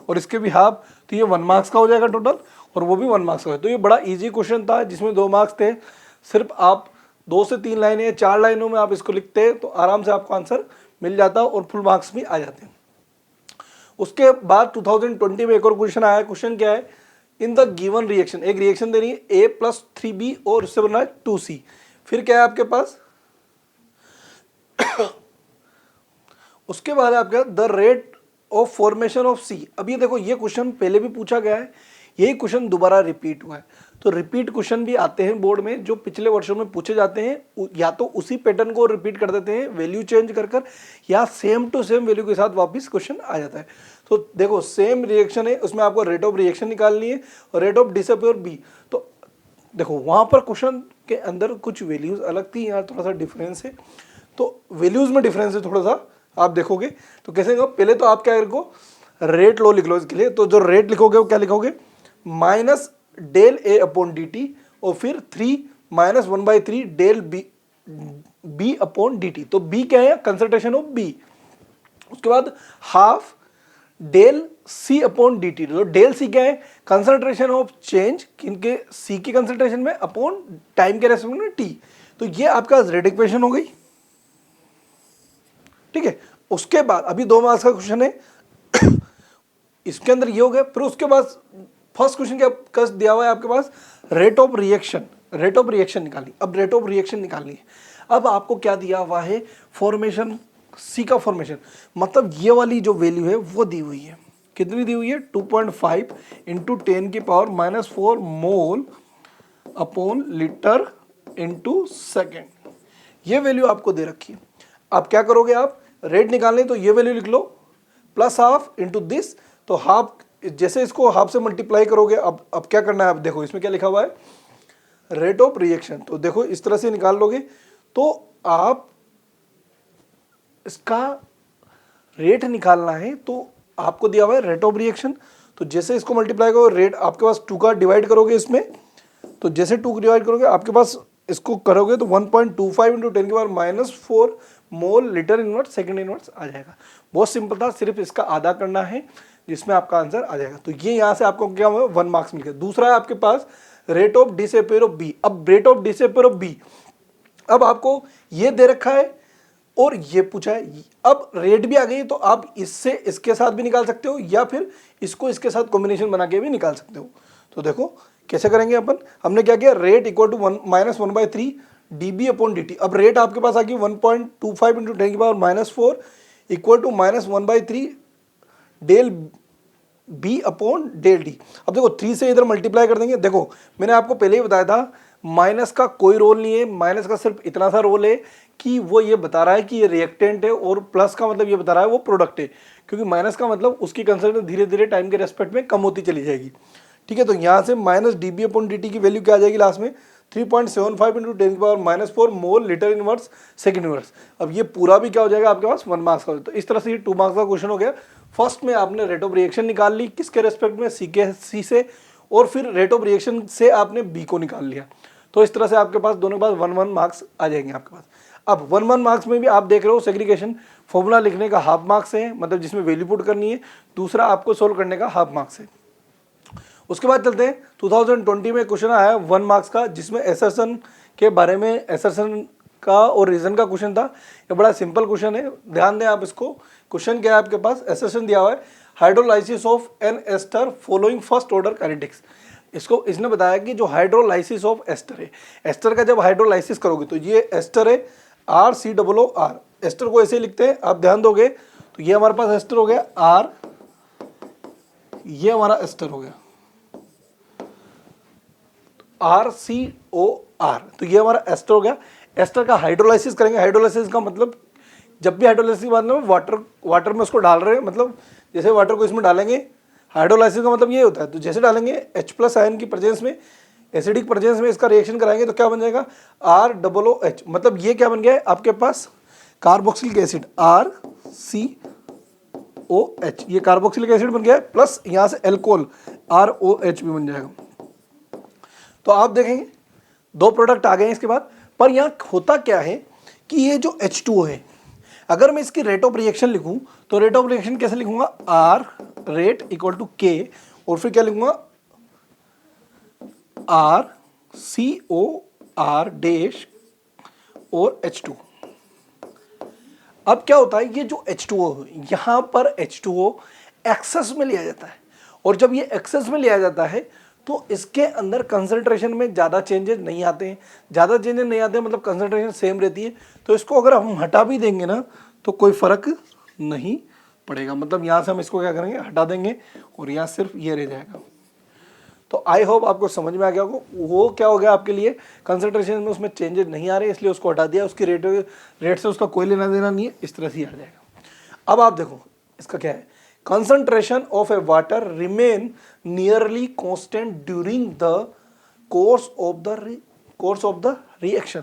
और इसके भी हाफ, तो ये 1 मार्क्स का हो जाएगा टोटल, और वो भी 1 मार्क्स का है। तो ये बड़ा इजी क्वेश्चन था जिसमें 2 मार्क्स थे। सिर्फ आप 2 से 3 लाइनें 4 लाइनों में आप इसको लिखते तो आराम से आपको आंसर मिल जाता और फुल मार्क्स भी आ जाते हैं। उसके बाद 2020 में एक और क्वेश्चन आया। क्वेश्चन क्या है, इन द गिवन रिएक्शन, एक रिएक्शन देनी है A+3B और उससे बनना है 2C, फिर क्या है आपके पास उसके बाद आपका the rate of formation of C। अब ये देखो, ये क्वेश्चन पहले भी पूछा गया है, यही क्वेश्चन दोबारा रिपीट हुआ है। तो रिपीट क्वेश्चन भी आते हैं बोर्ड में जो पिछले वर्षों में पूछे जाते हैं, या तो उसी पैटर्न को रिपीट कर देते हैं वैल्यू चेंज कर कर, या सेम टू सेम वैल्यू के साथ वापस क्वेश्चन आ जाता है। तो देखो सेम रिएक्शन है, उसमें आपको रेट ऑफ रिएक्शन निकालनी है और रेट ऑफ डिसअपियर बी। तो देखो वहां पर क्वेश्चन के अंदर कुछ वैल्यूज अलग थी, यहाँ थोड़ा सा डिफरेंस है, तो वैल्यूज में डिफरेंस है थोड़ा सा, आप देखोगे तो कैसे होगा। पहले तो आप क्या करो, रेट लो लिख लो इसके लिए, तो जो रेट लिखोगे वो क्या लिखोगे, minus del A upon D T, और फिर 3 minus 1/3 del B upon D T. तो बी क्या है, कंसंट्रेशन ऑफ बी। उसके बाद half del C upon D T, तो डेल सी क्या है, कंसंट्रेशन ऑफ चेंज किनके, सी की कंसंट्रेशन में अपॉन टाइम के रेस्पेक्ट में टी। तो ये आपका रेट इक्वेशन हो गई, ठीक है। उसके बाद अभी 2 मार्क्स का क्वेश्चन है इसके अंदर ये हो गया। फिर उसके बाद फर्स्ट क्वेश्चन क्या कस दिया हुआ है आपके पास, rate of reaction, rate of reaction निकाली। अब रेट ऑफ रिएक्शन निकालनी है, अब आपको क्या दिया हुआ है, फॉर्मेशन सी का फॉर्मेशन, मतलब ये वाली जो वैल्यू है वो दी हुई है, कितनी दी हुई है, 2.5 into 10⁻⁴ mole upon litre into second, ये वैल्यू आपको दे रखी है। अब क्या करोगे, आप रेट निकालने तो ये वैल्यू लिख लो प्लस हाफ इंटू दिस, तो हाफ जैसे इसको हाफ से मल्टीप्लाई करोगे। अब क्या करना है, आप देखो इसमें क्या लिखा हुआ है, रेट ऑफ रिएक्शन, तो देखो इस तरह से निकाल लोगे तो आप इसका रेट निकालना है, तो आपको दिया हुआ है रेट ऑफ रिएक्शन, तो जैसे इसको मल्टीप्लाई करो, रेट आपके पास 2 का डिवाइड करोगे इसमें, तो जैसे 2 को डिवाइड करोगे आपके पास इसको करोगे तो 1.25 into 10⁻⁴ mole litre inverse second inverse आ जाएगा। बहुत सिंपल था, सिर्फ इसका आधा करना है जिसमें आपका आंसर आ जाएगा। तो ये यहाँ से आपको क्या हुआ, 1 मार्क्स मिल गया। दूसरा है आपके पास rate of disappear of B. अब rate of disappear of B, अब आपको ये दे रखा है और ये पूछा है। अब रेट भी आ गई तो आप इससे इसके साथ भी निकाल सकते हो या फिर इसको इसके साथ कॉम्बिनेशन बना के भी निकाल सकते हो। तो देखो कैसे करेंगे अपन, हमने क्या किया, रेट इक्वल टू -1/3 dB/dt। अब रेट आपके पास आ गई 1.25 × 10⁻⁻4 equal to -1/3 del B/del D। अब देखो 3 से इधर मल्टीप्लाई कर देंगे। देखो मैंने आपको पहले ही बताया था माइनस का कोई रोल नहीं है, माइनस का सिर्फ इतना सा रोल है कि वो ये बता रहा है कि ये रिएक्टेंट है, और प्लस का मतलब ये बता रहा है वो प्रोडक्ट है, क्योंकि माइनस का मतलब उसकी कंसंट्रेशन धीरे धीरे टाइम के रेस्पेक्ट में कम होती चली जाएगी। ठीक है, तो यहाँ से -dB/dt की वैल्यू क्या आ जाएगी लास्ट में, 3.75 × 10⁻⁻4 मोल लीटर इनवर्स सेकंड इनवर्स। अब ये पूरा भी क्या हो जाएगा आपके पास 1 मार्क्स का। तो इस तरह से ये 2 मार्क्स का क्वेश्चन हो गया। फर्स्ट में आपने रेट ऑफ रिएक्शन निकाल ली किसके रेस्पेक्ट में, सी से, और फिर रेट ऑफ रिएक्शन से आपने बी को निकाल लिया। तो इस तरह से आपके पास दोनों के पास 1 मार्क्स आ जाएंगे आपके पास। अब 1 मार्क्स में भी आप देख रहे हो सेग्रीगेशन फॉर्मूला लिखने का हाफ मार्क्स है, मतलब जिसमें वैल्यू पुट करनी है, दूसरा आपको सोल्व करने का हाफ मार्क्स है। उसके बाद चलते हैं 2020 में क्वेश्चन आया 1 मार्क्स का, जिसमें एसर्शन के बारे में, एसर्शन का और रीजन का क्वेश्चन था। ये बड़ा सिंपल क्वेश्चन है, ध्यान दें आप इसको। क्वेश्चन क्या है आपके पास, एसर्शन दिया हुआ है hydrolysis of an ester following first order kinetics. इसको इसने बताया कि जो हाइड्रोलाइसिस ऑफ एस्टर है, एस्टर का जब हाइड्रोलाइसिस करोगे तो ये एस्टर है RCOOR, एस्टर को ऐसे लिखते हैं, आप ध्यान दोगे तो ये हमारे पास एस्टर हो गया R, ये हमारा एस्टर हो गया RCOR, तो ये हमारा एस्टर हो गया। एस्टर का हाइड्रोलाइसिस करेंगे, हाइड्रोलाइसिस का मतलब जब भी हाइड्रोलाइसिस की बात में वाटर में उसको डाल रहे हैं, मतलब जैसे वाटर को इसमें डालेंगे, हाइड्रोलाइसिस का मतलब ये होता है। तो जैसे डालेंगे H+ आयन की प्रेजेंस में, एसिडिक प्रेजेंस में इसका रिएक्शन कराएंगे तो क्या बन जाएगा ROOH, मतलब ये क्या बन गया है आपके पास कार्बोक्सिलिक एसिड RCOH, ये कार्बोक्सिलिक एसिड बन गया है, प्लस यहाँ से एल्कोहल ROH भी बन जाएगा। तो आप देखेंगे 2 प्रोडक्ट आ गए हैं इसके बाद। पर यहाँ होता क्या है कि ये जो H2O है, अगर मैं इसकी रेट ऑफ रिएक्शन लिखूं तो रेट ऑफ रिएक्शन कैसे लिखूंगा, R rate equal to K, और फिर क्या लिखूंगा RCOR डैश और H2। अब क्या होता है, ये जो H2O यहाँ पर H2O एक्सेस में लिया जाता है, और जब ये एक्सेस में लिया जाता है तो इसके अंदर कंसंट्रेशन में ज़्यादा चेंजेस नहीं आते हैं। ज़्यादा चेंजेस नहीं आते हैं मतलब कंसंट्रेशन सेम रहती है। तो इसको अगर हम हटा भी देंगे ना तो कोई फ़र्क नहीं पड़ेगा, मतलब यहाँ से हम इसको क्या करेंगे, हटा देंगे, और यहाँ सिर्फ ये रह जाएगा। तो आई होप आपको समझ में आ गया होगा। वो क्या हो गया आपके लिए, कंसंट्रेशन में उसमें चेंजेस नहीं आ रहे इसलिए उसको हटा दिया, उसकी रेट से उसका कोई लेना देना नहीं है, इस तरह से ही हट जाएगा। अब आप देखो इसका क्या है, concentration of a water remain nearly constant during the course of the reaction।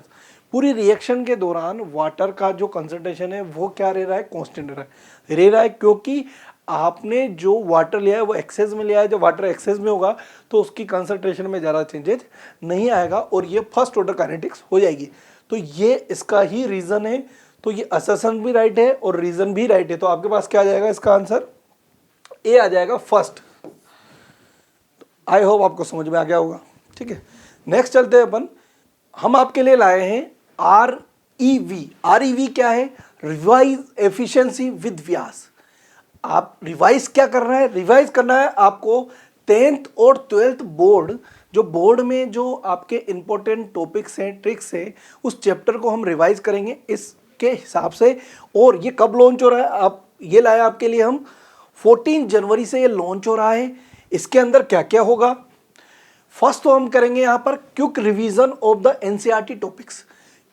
पूरी रिएक्शन के दौरान वाटर का जो कंसंट्रेशन है वो क्या रह रहा है, कांस्टेंट रह रहा है, क्योंकि आपने जो वाटर लिया है वो एक्सेस में लिया है। जब वाटर एक्सेस में होगा तो उसकी कंसंट्रेशन में ज़्यादा चेंजेस नहीं आएगा, और ये फर्स्ट ऑर्डर काइनेटिक्स हो जाएगी। तो ये इसका ही रीज़न है। तो ये असर्शन भी राइट है और रीज़न भी राइट है। तो आपके पास क्या आ जाएगा, इसका आंसर ए आ जाएगा फर्स्ट। आई होप आपको समझ में आ गया होगा। ठीक है, नेक्स्ट चलते हैं अपन। हम आपके लिए लाए हैं REV क्या है, रिवाइज एफिशिएंसी विद व्यास। आप रिवाइज क्या करना है, रिवाइज करना है आपको 10th और 12th बोर्ड, जो बोर्ड में जो आपके इंपॉर्टेंट टॉपिक्स हैं, ट्रिक्स हैं, उस चैप्टर को हम रिवाइज करेंगे इसके हिसाब से। और ये कब लॉन्च हो रहा है, आप ये लाया आपके लिए हम 14 जनवरी से ये लॉन्च हो रहा है। इसके अंदर क्या क्या होगा, फर्स्ट तो हम करेंगे यहाँ पर quick revision of the NCERT topics.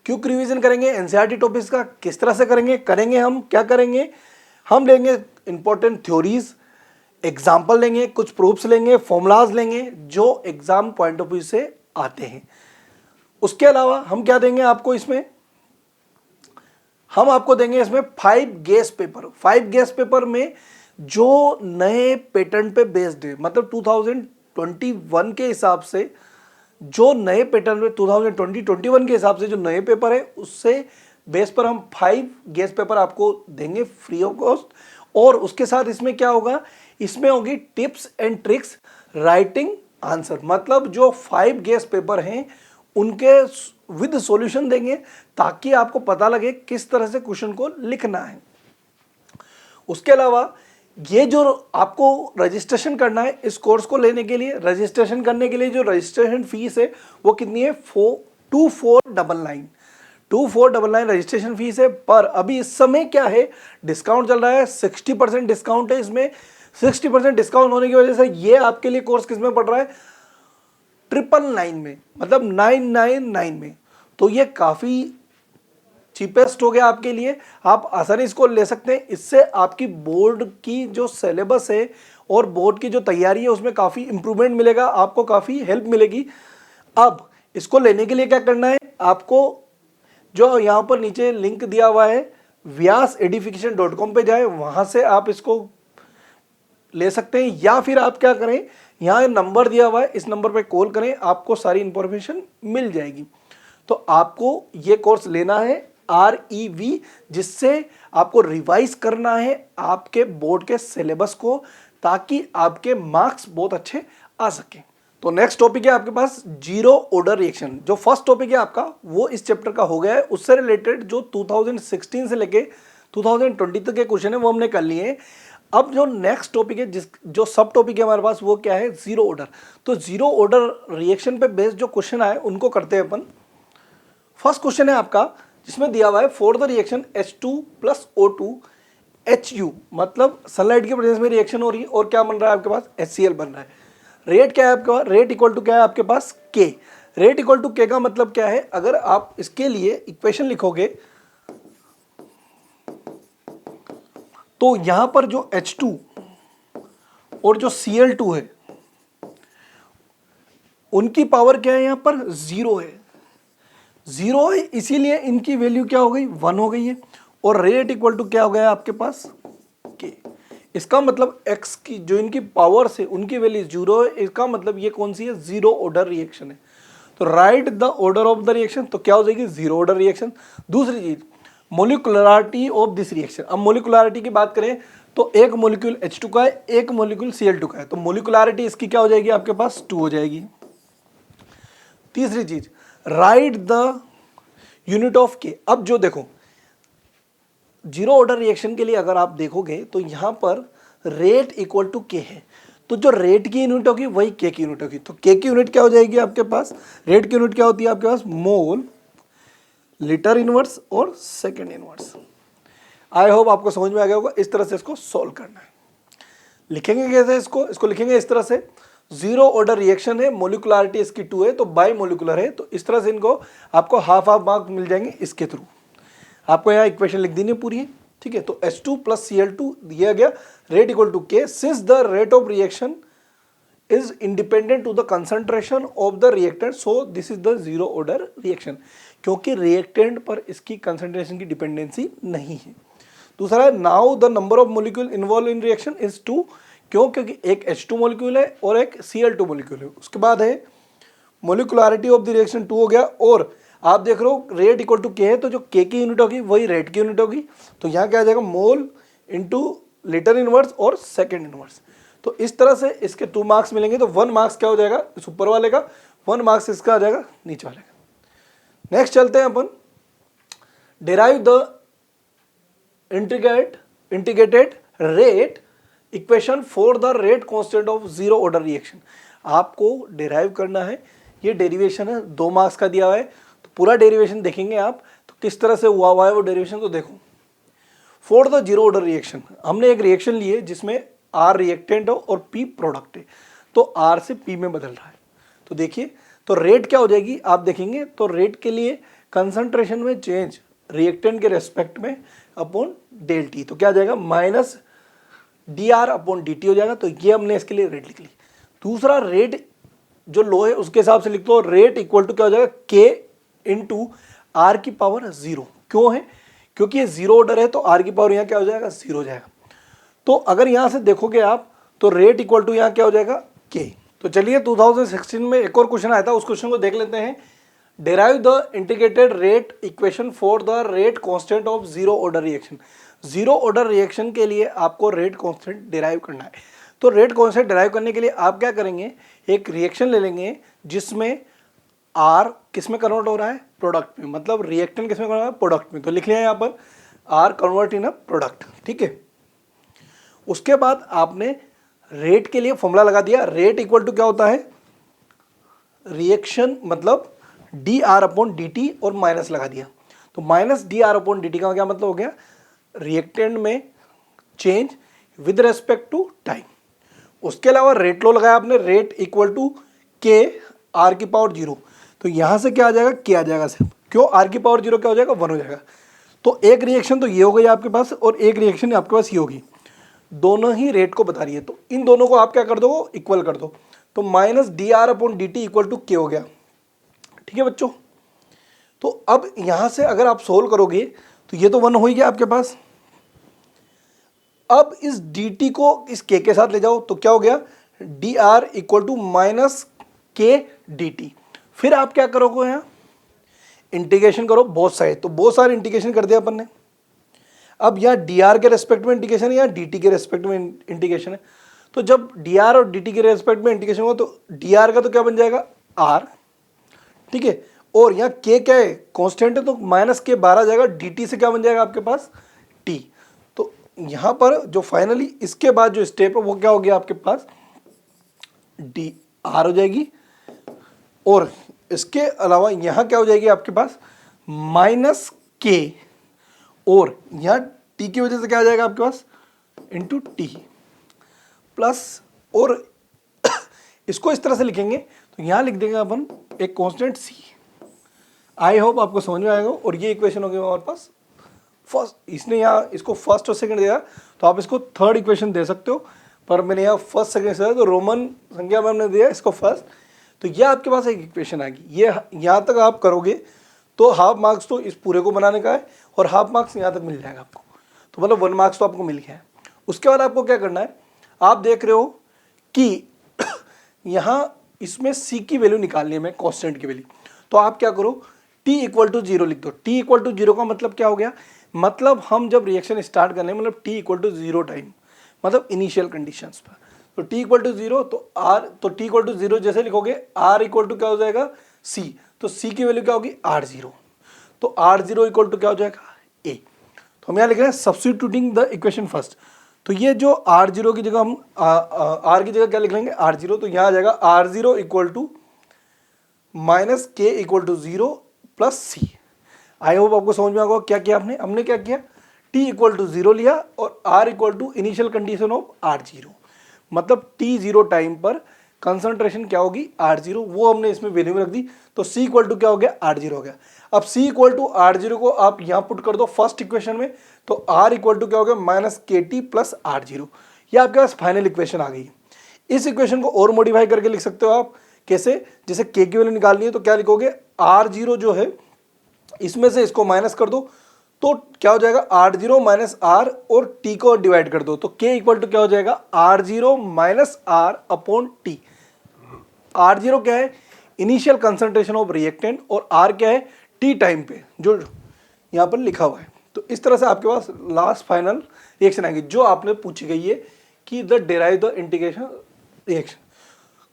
Quick revision करेंगे एनसीईआरटी टॉपिक्स का। किस तरह से करेंगे हम क्या करेंगे, हम लेंगे इंपॉर्टेंट थ्योरीज, एग्जाम्पल लेंगे, कुछ प्रूफ्स लेंगे, फॉर्मूलाज लेंगे जो एग्जाम पॉइंट ऑफ व्यू से आते हैं। उसके अलावा हम क्या देंगे आपको इसमें, हम आपको देंगे इसमें 5 गेस पेपर। 5 गेस पेपर में जो नए पैटर्न पे बेस्ड है, मतलब 2021 के हिसाब से जो नए पैटर्न में 2020-21 के हिसाब से जो नए पेपर है उससे बेस पर हम 5 गेस पेपर आपको देंगे फ्री ऑफ कॉस्ट। और उसके साथ इसमें क्या होगा, इसमें होगी tips and tricks writing answer. मतलब जो 5 गेस पेपर हैं उनके विद सॉल्यूशन देंगे ताकि आपको पता लगे किस तरह से क्वेश्चन को लिखना है। उसके अलावा ये जो आपको रजिस्ट्रेशन करना है इस कोर्स को लेने के लिए, रजिस्ट्रेशन करने के लिए जो रजिस्ट्रेशन फीस है वो कितनी है, 2499 रजिस्ट्रेशन फीस है। पर अभी इस समय क्या है, डिस्काउंट चल रहा है, 60% डिस्काउंट है इसमें। 60% डिस्काउंट होने की वजह से ये आपके लिए कोर्स किसमें पड़ रहा है, 999 में, मतलब 999 में। तो ये काफ़ी चीपेस्ट हो गया आपके लिए, आप आसानी इसको ले सकते हैं। इससे आपकी बोर्ड की जो सिलेबस है और बोर्ड की जो तैयारी है उसमें काफ़ी इंप्रूवमेंट मिलेगा, आपको काफ़ी हेल्प मिलेगी। अब इसको लेने के लिए क्या करना है, आपको जो यहाँ पर नीचे लिंक दिया हुआ है vyasedification.com पे जाए, वहाँ से आप इसको ले सकते हैं। या फिर आप क्या करें, यहाँ नंबर दिया हुआ है, इस नंबर पे कॉल करें, आपको सारी इंफॉर्मेशन मिल जाएगी। तो आपको ये कोर्स लेना है REV, जिससे आपको रिवाइज करना है आपके बोर्ड के सिलेबस को, ताकि आपके मार्क्स बहुत अच्छे आ सके। तो नेक्स्ट टॉपिक है आपके पास जीरो ऑर्डर रिएक्शन। जो फर्स्ट टॉपिक है आपका वो इस चैप्टर का हो गया है, उससे रिलेटेड जो 2016 से लेके 2020 तक के क्वेश्चन है वो हमने कर लिए हैं। अब जो नेक्स्ट टॉपिक है, जो सब टॉपिक है हमारे पास, वो क्या है, जीरो ऑर्डर। तो जीरो ऑर्डर रिएक्शन पे बेस्ड जो क्वेश्चन आए उनको करते हैं अपन। फर्स्ट क्वेश्चन है आपका जिसमें दिया हुआ है for the reaction H2 + O2 HU, मतलब सनलाइट के प्रेजेंस में रिएक्शन हो रही है और क्या बन रहा है आपके पास, HCl बन रहा है। रेट क्या है आपके पास, रेट इक्वल टू क्या है आपके पास, K। Rate equal to K का मतलब क्या है, अगर आप इसके लिए इक्वेशन लिखोगे तो यहां पर जो H2 और जो Cl2 है उनकी पावर क्या है, यहां पर 0 है। 0 है, इसीलिए इनकी वैल्यू क्या हो गई, 1 हो गई है। और रेट इक्वल टू क्या हो गया आपके पास, K। इसका मतलब x की जो इनकी पावर से उनकी वैल्यू 0 है, इसका मतलब ये कौन सी है, जीरो ऑर्डर रिएक्शन है। तो write the order of the reaction, तो क्या हो जाएगी, जीरो ऑर्डर रिएक्शन। दूसरी चीज, मोलिकुलरिटी ऑफ दिस रिएक्शन। अब मोलिकुलरिटी की बात करें तो एक मोलिक्यूल H2 का है, एक मोलिक्यूल Cl2 का है, तो मोलिकुलरिटी इसकी क्या हो जाएगी आपके पास, 2 हो जाएगी। तीसरी चीज, right the unit of K। अब जो देखो जीरो ऑर्डर रिएक्शन के लिए अगर आप देखोगे तो यहां पर रेट इक्वल टू K है, तो जो रेट की यूनिट होगी वही K की यूनिट होगी। तो K की यूनिट क्या हो जाएगी आपके पास, रेट की यूनिट क्या होती है आपके पास, मोल लीटर इनवर्स और सेकेंड इनवर्स। आई होप आपको समझ में आ गया होगा। इस तरह से इसको सॉल्व करना है। लिखेंगे कैसे इसको लिखेंगे इस तरह से, जीरो ऑर्डर रिएक्शन है, मोलिकुलरिटी इसकी 2 है, तो बाई मोलिकुलर है, तो इस तरह से इनको आपको हाफ मार्क मिल जाएंगे इसके थ्रू। आपको यहाँ इक्वेशन लिख देनी पूरी है, ठीक है। तो H2 + Cl2 दिया गया, rate equal to K, since the rate of reaction is independent to the concentration of the reactant, so this is the zero order reaction. क्योंकि रिएक्टेंट पर इसकी कंसंट्रेशन की डिपेंडेंसी नहीं है। दूसरा है, now the number of molecule involve in reaction is 2। क्यों, क्योंकि एक H2 मोलिक्यूल है और एक Cl2 मोलिक्यूल है। उसके बाद है मोलिकुलरिटी ऑफ द रिएक्शन 2 हो गया, और आप देख रहे हो रेट इक्वल टू K है, तो जो K की यूनिट होगी वही रेट की यूनिट होगी। तो यहाँ क्या आ जाएगा, मोल इंटू लीटर इनवर्स और सेकेंड इनवर्स। तो इस तरह से इसके 2 मार्क्स मिलेंगे। तो 1 मार्क्स क्या हो जाएगा इस ऊपर वाले का, 1 मार्क्स इसका आ जाएगा नीचे वाले का। नेक्स्ट चलते हैं अपन, derive the integrated rate equation for the rate constant of zero order reaction. आपको डिराइव करना है, ये डेरिवेशन है, 2 मार्क्स का दिया हुआ है। तो पूरा डेरिवेशन देखेंगे आप, तो किस तरह से हुआ है वो डेरिवेशन, तो देखो। For the zero order reaction, हमने एक रिएक्शन ली है जिसमें R रिएक्टेंट हो और P प्रोडक्ट है, तो R से P में बदल रहा है। तो देखिए, तो रेट क्या हो जाएगी आप देखेंगे, तो रेट के लिए कंसंट्रेशन में चेंज रिएक्टेंट के रेस्पेक्ट में अपॉन डेल टी, तो क्या आ जाएगा, माइनस dR/dt हो जाएगा। तो ये हमने इसके लिए रेट लिख ली। दूसरा, रेट जो लो है उसके हिसाब से लिख दो, रेट इक्वल टू क्या हो जाएगा, K इंटू R की पावर 0। क्यों है, क्योंकि ये जीरो ऑर्डर है, तो R की पावर यहाँ क्या हो जाएगा, 0 हो जाएगा। तो अगर यहाँ से देखोगे आप, तो रेट इक्वल टू यहाँ क्या हो जाएगा, K। तो चलिए 2016 में एक और क्वेश्चन आया था, उस क्वेश्चन को देख लेते हैं। Derive the integrated rate equation for the rate constant of zero order reaction. Zero order reaction के लिए आपको रेट कांस्टेंट डेराइव करना है। तो रेट कांस्टेंट डेराइव करने के लिए आप क्या करेंगे, एक रिएक्शन ले लेंगे जिसमें आर किस में कन्वर्ट हो रहा है, प्रोडक्ट में, मतलब रिएक्टेंट किस में कन्वर्ट हो रहा है, प्रोडक्ट में। तो लिख लिया यहाँ पर R convert in a product, ठीक है। उसके बाद आपने रेट के लिए फॉर्मूला लगा दिया, रेट इक्वल टू क्या होता है, रिएक्शन मतलब D R upon D T और माइनस लगा दिया। तो minus D R upon D T का क्या मतलब हो गया, रिएक्टेंट में change with respect to time. उसके अलावा रेट लो लगाया आपने, rate equal to K R की पावर 0। तो यहां से क्या आ जाएगा, के आ जाएगा सिर्फ, क्यों, आर की पावर 0 क्या हो जाएगा, 1 हो जाएगा। तो एक रिएक्शन तो ये हो गई आपके पास और एक रिएक्शन आपके पास ये होगी, दोनों ही रेट को बता रही है। तो इन दोनों को आप क्या कर दो, इक्वल कर दो। तो minus D R upon D T equal to K हो गया, ठीक है बच्चों। तो अब यहां से अगर आप सोल्व करोगे तो ये तो 1 हो ही गया आपके पास। अब इस dt को इस k के साथ ले जाओ तो क्या हो गया, D R equal to minus K D T. फिर आप क्या करोगे, यहाँ इंटीग्रेशन करो बोथ साइड। तो बहुत सारे इंटीग्रेशन कर दिया अपन ने। अब यहाँ डी आर के रेस्पेक्ट में इंटीग्रेशन है, यहाँ डी टी के रेस्पेक्ट में इंटीग्रेशन है। तो जब डी आर और डी टी के रेस्पेक्ट में इंटीग्रेशन होगा तो डी आर का तो क्या बन जाएगा, आर, ठीक है। और यहाँ के क्या है, कांस्टेंट है, तो माइनस के 12 जाएगा, डी टी से क्या बन जाएगा आपके पास, टी। तो यहाँ पर जो फाइनली इसके बाद जो स्टेप है वो क्या हो गया आपके पास, डी आर हो जाएगी। और इसके अलावा यहाँ क्या हो जाएगी आपके पास, माइनस के, और यहाँ टी की वजह से क्या आ जाएगा आपके पास, इंटू टी प्लस, और इसको इस तरह से लिखेंगे तो यहाँ लिख देंगे अपन एक कांस्टेंट सी। आई होप आपको समझ में आएगा। और ये इक्वेशन हो गई हमारे पास फर्स्ट, इसने यहाँ इसको फर्स्ट और सेकंड दिया तो आप इसको थर्ड इक्वेशन दे सकते हो, पर मैंने यहाँ फर्स्ट सेकंड से तो रोमन संख्या में हमने दिया इसको फर्स्ट। तो ये आपके पास एक इक्वेशन आएगी। ये यहाँ तक आप करोगे तो हाफ मार्क्स तो इस पूरे को बनाने का है और हाफ मार्क्स यहाँ तक मिल जाएगा आपको। तो मतलब 1 मार्क्स तो आपको मिल गया है। उसके बाद आपको क्या करना है, आप देख रहे हो कि यहाँ इसमें सी की वैल्यू निकालनी है मैं, कांस्टेंट की वैल्यू। तो आप क्या करो, t इक्वल टू 0 लिख दो। t इक्वल टू 0 का मतलब क्या हो गया, मतलब हम जब रिएक्शन स्टार्ट करने मतलब t इक्वल टू 0 टाइम, मतलब इनिशियल कंडीशंस पर। तो t इक्वल टू 0 तो r, तो t इक्वल टू 0 जैसे लिखोगे r इक्वल टू क्या हो जाएगा, c। तो c की वैल्यू क्या होगी, r0। तो r0 इक्वल टू क्या हो जाएगा, a। तो हम यहाँ लिख रहे हैं सब्स्टिट्यूटिंग द इक्वेशन फर्स्ट। तो ये जो r0 की जगह हम r की जगह क्या लिख लेंगे, r0। तो यहाँ आ जाएगा r0 equal to minus K equal to 0 plus C. I hope आपको समझ में आएगा क्या किया आपने। हमने क्या किया, t इक्वल टू 0 लिया और r equal to initial condition of r0, मतलब t0 टाइम पर कंसंट्रेशन क्या होगी, r0, वो हमने इसमें वैल्यू में रख दी। तो c इक्वल टू क्या हो गया, r0 हो गया। अब c इक्वल टू r0 को आप यहाँ पुट कर दो फर्स्ट इक्वेशन में, तो r इक्वल टू क्या हो गया, माइनस के टी प्लस r0। ये आपके पास फाइनल इक्वेशन आ गई। इस इक्वेशन को और मॉडिफाई करके लिख सकते हो आप, कैसे, जैसे k की वैल्यू निकालनी है तो क्या लिखोगे, r0 जो है इसमें से इसको माइनस कर दो तो क्या हो जाएगा, r0 माइनस r, और t को डिवाइड कर दो तो k इक्वल टू क्या हो जाएगा, r0 minus r upon T. r0 क्या है, इनिशियल कंसंट्रेशन ऑफ रिएक्टेंट, और r क्या है, t टाइम पे जो यहाँ पर लिखा हुआ है। तो इस तरह से आपके पास लास्ट फाइनल रिएक्शन आएगी जो आपने पूछी गई है कि the derive the integration reaction.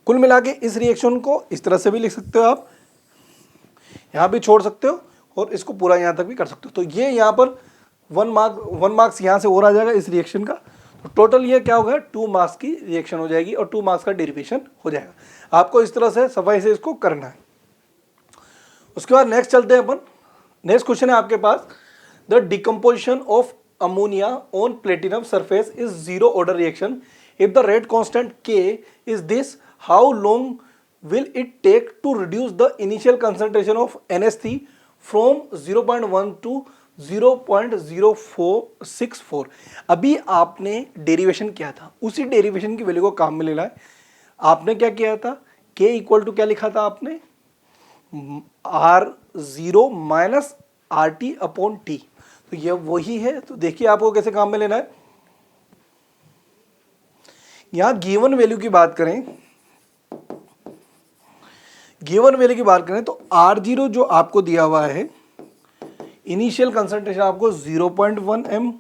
कुल मिला के इस रिएक्शन को इस तरह से भी लिख सकते हो आप, यहाँ भी छोड़ सकते हो और इसको पूरा यहाँ तक भी कर सकते हो। तो ये यहाँ पर 1 मार्क्स यहाँ से और आ जाएगा इस रिएक्शन का। तो टोटल ये क्या होगा, 2 मार्क्स की रिएक्शन हो जाएगी और 2 मार्क्स का डेरिवेशन हो जाएगा। आपको इस तरह से सफाई से इसको करना है। उसके बाद नेक्स्ट चलते हैं अपन। नेक्स्ट क्वेश्चन है आपके पास, the decomposition of ammonia on platinum surface is 0 order reaction. If the rate constant K is this, how long will it take to reduce the initial concentration of NH3 from 0.1 to 0.0464। अभी आपने derivation किया था, उसी derivation की value को काम में लेना है। आपने क्या किया था, K इक्वल टू क्या लिखा था आपने, R0 minus RT upon T। तो ये वही है। तो देखिए आपको कैसे काम में लेना है। यहां गिवन वैल्यू की बात करें, तो R0 जो आपको दिया हुआ है, इनिशियल कंसंट्रेशन आपको 0.1 m,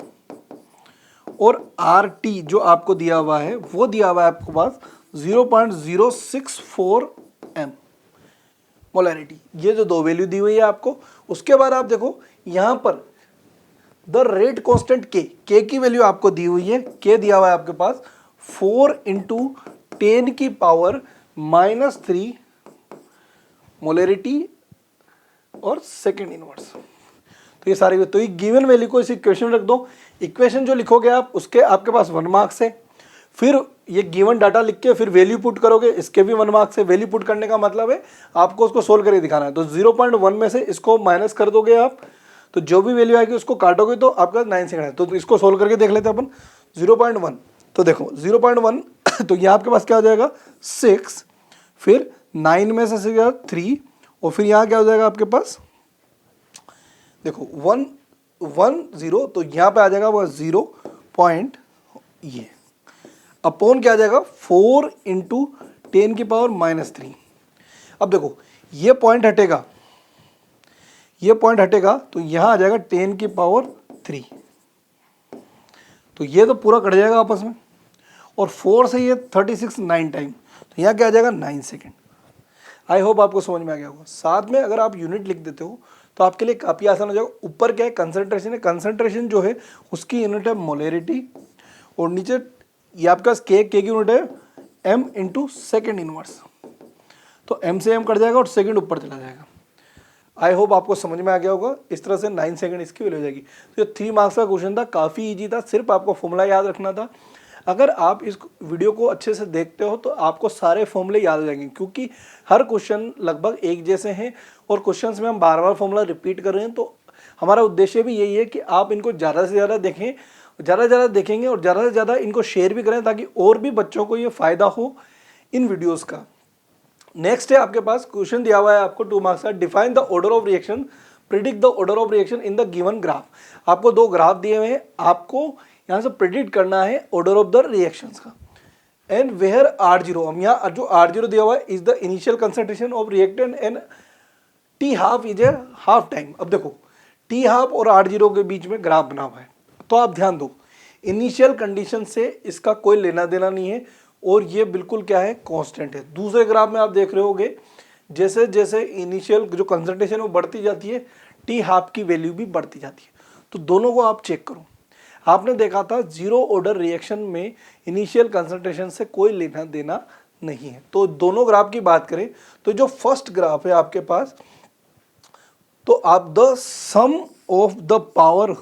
और RT जो आपको दिया हुआ है वो दिया हुआ है आपको पास 0.064 m, मोलैरिटी। ये जो दो वैल्यू दी हुई है आपको, उसके बाद आप देखो यहाँ पर द रेट कांस्टेंट के की वैल्यू आपको दी हुई है, के दिया हुआ है आपके पास 4 इंटू 10 की पावर -3 मोलैरिटी और सेकेंड इनवर्स। तो ये सारी, तो ये गिवन वैल्यू को इस इक्वेशन में रख दो। इक्वेशन जो लिखोगे आप उसके आपके पास 1 मार्क्स है। फिर ये गिवन डाटा लिख के फिर वैल्यू पुट करोगे, इसके भी 1 मार्क्स है। वैल्यू पुट करने का मतलब है आपको उसको सोल्व करके दिखाना है। तो 0.1 में से इसको माइनस कर दोगे आप, तो जो भी वैल्यू आएगी उसको काटोगे तो आपका 9 सेकंड है। तो इसको सोल्व करके देख लेते हैं अपन। 0.1, तो देखो 0.1 तो यहाँ आपके पास क्या हो जाएगा 6, फिर 9 में से 3 और फिर यहाँ क्या हो जाएगा आपके पास, देखो 110, तो यहाँ पे आ जाएगा वो 0 पॉइंट, ये अपॉन क्या आ जाएगा 4 इंटू 10 की पावर -3। अब देखो ये पॉइंट हटेगा, ये पॉइंट हटेगा तो यहाँ आ जाएगा 10 की पावर 3, तो ये तो पूरा कट जाएगा आपस में। और 4 से ये 36 9 टाइम, तो यहाँ क्या आ जाएगा 9 सेकेंड। आई होप आपको समझ में आ गया होगा। साथ में अगर आप यूनिट लिख देते हो तो आपके लिए काफ़ी आसान हो जाएगा। ऊपर क्या है कंसंट्रेशन है, कंसंट्रेशन जो है उसकी यूनिट है मोलैरिटी, और नीचे ये आपका के की यूनिट है m इंटू सेकेंड इनवर्स। तो m से m कट जाएगा और सेकेंड ऊपर चला जाएगा। आई होप आपको समझ में आ गया होगा। इस तरह से 9 सेकंड इसकी वैल्यू हो जाएगी। तो ये 3 मार्क्स का क्वेश्चन था, काफ़ी इजी था, सिर्फ आपको फॉर्मूला याद रखना था। अगर आप इस वीडियो को अच्छे से देखते हो तो आपको सारे फॉर्मूले याद हो जाएंगे, क्योंकि हर क्वेश्चन लगभग एक जैसे हैं और क्वेश्चंस में हम बार बार फॉर्मूला रिपीट कर रहे हैं। तो हमारा उद्देश्य भी यही है कि आप इनको ज़्यादा से ज़्यादा देखें, ज़्यादा से ज़्यादा देखेंगे और ज़्यादा से ज़्यादा इनको शेयर भी करें, ताकि और भी बच्चों को ये फ़ायदा हो इन वीडियोज़ का। नेक्स्ट है आपके पास क्वेश्चन दिया हुआ है आपको 2 मार्क्स का, define the order of reaction, predict the order of reaction in the given graph. आपको 2 ग्राफ दिए हुए हैं, आपको यहाँ से प्रिडिक्ट करना है ऑर्डर ऑफ द रिएक्शंस का। एंड वेयर R0, हम यहाँ जो R0 दिया हुआ है is the initial concentration of reactant and T12 is a half time. अब देखो T12 और R0 के बीच में ग्राफ बना हुआ है, तो आप ध्यान दो इनिशियल कंडीशन से इसका कोई लेना देना नहीं है, और ये बिल्कुल क्या है कांस्टेंट है। दूसरे ग्राफ में आप देख रहे होगे जैसे जैसे इनिशियल जो कंसंट्रेशन वो बढ़ती जाती है, T12 की वैल्यू भी बढ़ती जाती है। तो दोनों को आप चेक करो। आपने देखा था जीरो ऑर्डर रिएक्शन में इनिशियल कंसंट्रेशन से कोई लेना देना नहीं है। तो दोनों ग्राफ की बात करें तो जो फर्स्ट ग्राफ है आपके पास, तो आप the sum of the power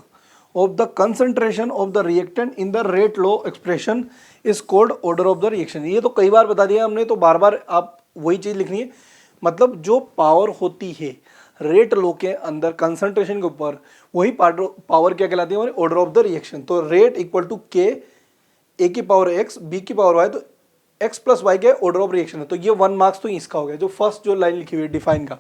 of the concentration of the reactant in the rate law expression is called order of the reaction. ये तो कई बार बता दिया हमने, तो बार बार आप वही चीज़ लिखनी है। मतलब जो पावर होती है रेट लॉ के अंदर कंसंट्रेशन के ऊपर, वही पावर क्या कहलाती है हमारी ऑर्डर ऑफ द रिएक्शन। तो रेट इक्वल टू के, ए की पावर एक्स, बी की पावर वाई, तो एक्स प्लस वाई का ऑर्डर ऑफ रिएक्शन है। तो ये 1 मार्क्स तो इसका हो गया, जो फर्स्ट जो लाइन लिखी हुई है डिफाइन का।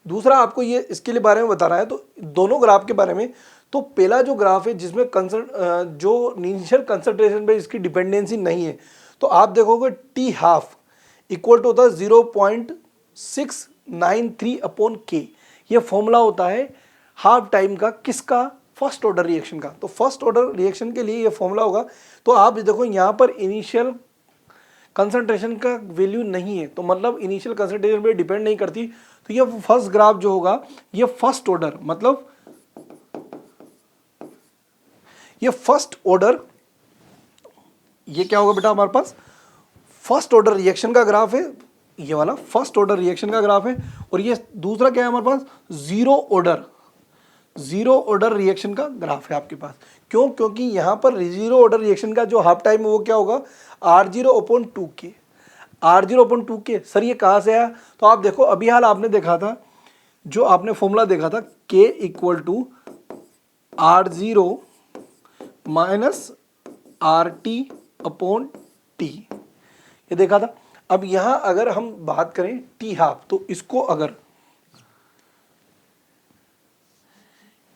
दूसरा आपको ये इसके लिए बारे में बताना है, तो दोनों ग्राफ के बारे में। तो पहला जो ग्राफ है जिसमें जो इनिशियल कंसंट्रेशन पे इसकी डिपेंडेंसी नहीं है, तो आप देखोगे T12 इक्वल टू होता है 0.693 अपॉन के। ये फॉर्मूला होता है हाफ टाइम का, किसका, फर्स्ट ऑर्डर रिएक्शन का। तो फर्स्ट ऑर्डर रिएक्शन के लिए ये फॉर्मूला होगा। तो आप देखो यहाँ पर इनिशियल कंसंट्रेशन का वैल्यू नहीं है, तो मतलब इनिशियल कंसंट्रेशन पे डिपेंड नहीं करती। तो ये फर्स्ट ग्राफ जो होगा ये फर्स्ट ऑर्डर, मतलब ये फर्स्ट ऑर्डर, ये क्या होगा बेटा हमारे पास फर्स्ट ऑर्डर रिएक्शन का ग्राफ है, ये वाला फर्स्ट ऑर्डर रिएक्शन का ग्राफ है। और ये दूसरा क्या है हमारे पास जीरो ऑर्डर रिएक्शन का ग्राफ है आपके पास। क्यों? क्योंकि यहाँ पर जीरो ऑर्डर रिएक्शन का जो हाफ टाइम है वो क्या होगा R0/2K। R0/2K सर ये कहाँ से आया? तो आप देखो अभी हाल आपने देखा था, जो आपने फॉर्मूला देखा था K equal to R0 minus RT/T, ये देखा था। अब यहाँ अगर हम बात करें T12, तो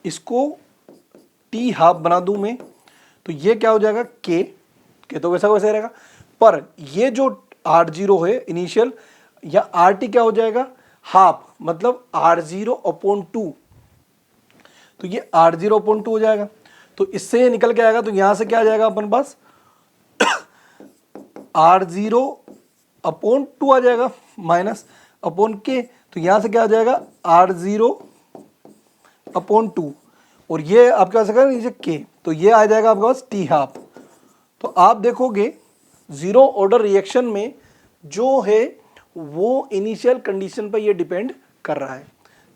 इसको T12 बना दूं मैं, तो ये क्या हो जाएगा K तो वैसा वैसे रहेगा। पर ये जो R0 है इनिशियल, या RT क्या हो जाएगा हाफ, मतलब R0/2, तो ये R0/2 हो जाएगा। तो इससे ये निकल के आएगा, तो यहां से क्या आ जाएगा अपन पास R0/2 आ जाएगा माइनस अपॉन K। तो यहाँ से क्या आ जाएगा R0/2 और ये आपके पास आएगा नीचे K, तो ये आ जाएगा आपके पास T12। तो आप देखोगे जीरो ऑर्डर रिएक्शन में जो है वो इनिशियल कंडीशन पर ये डिपेंड कर रहा है।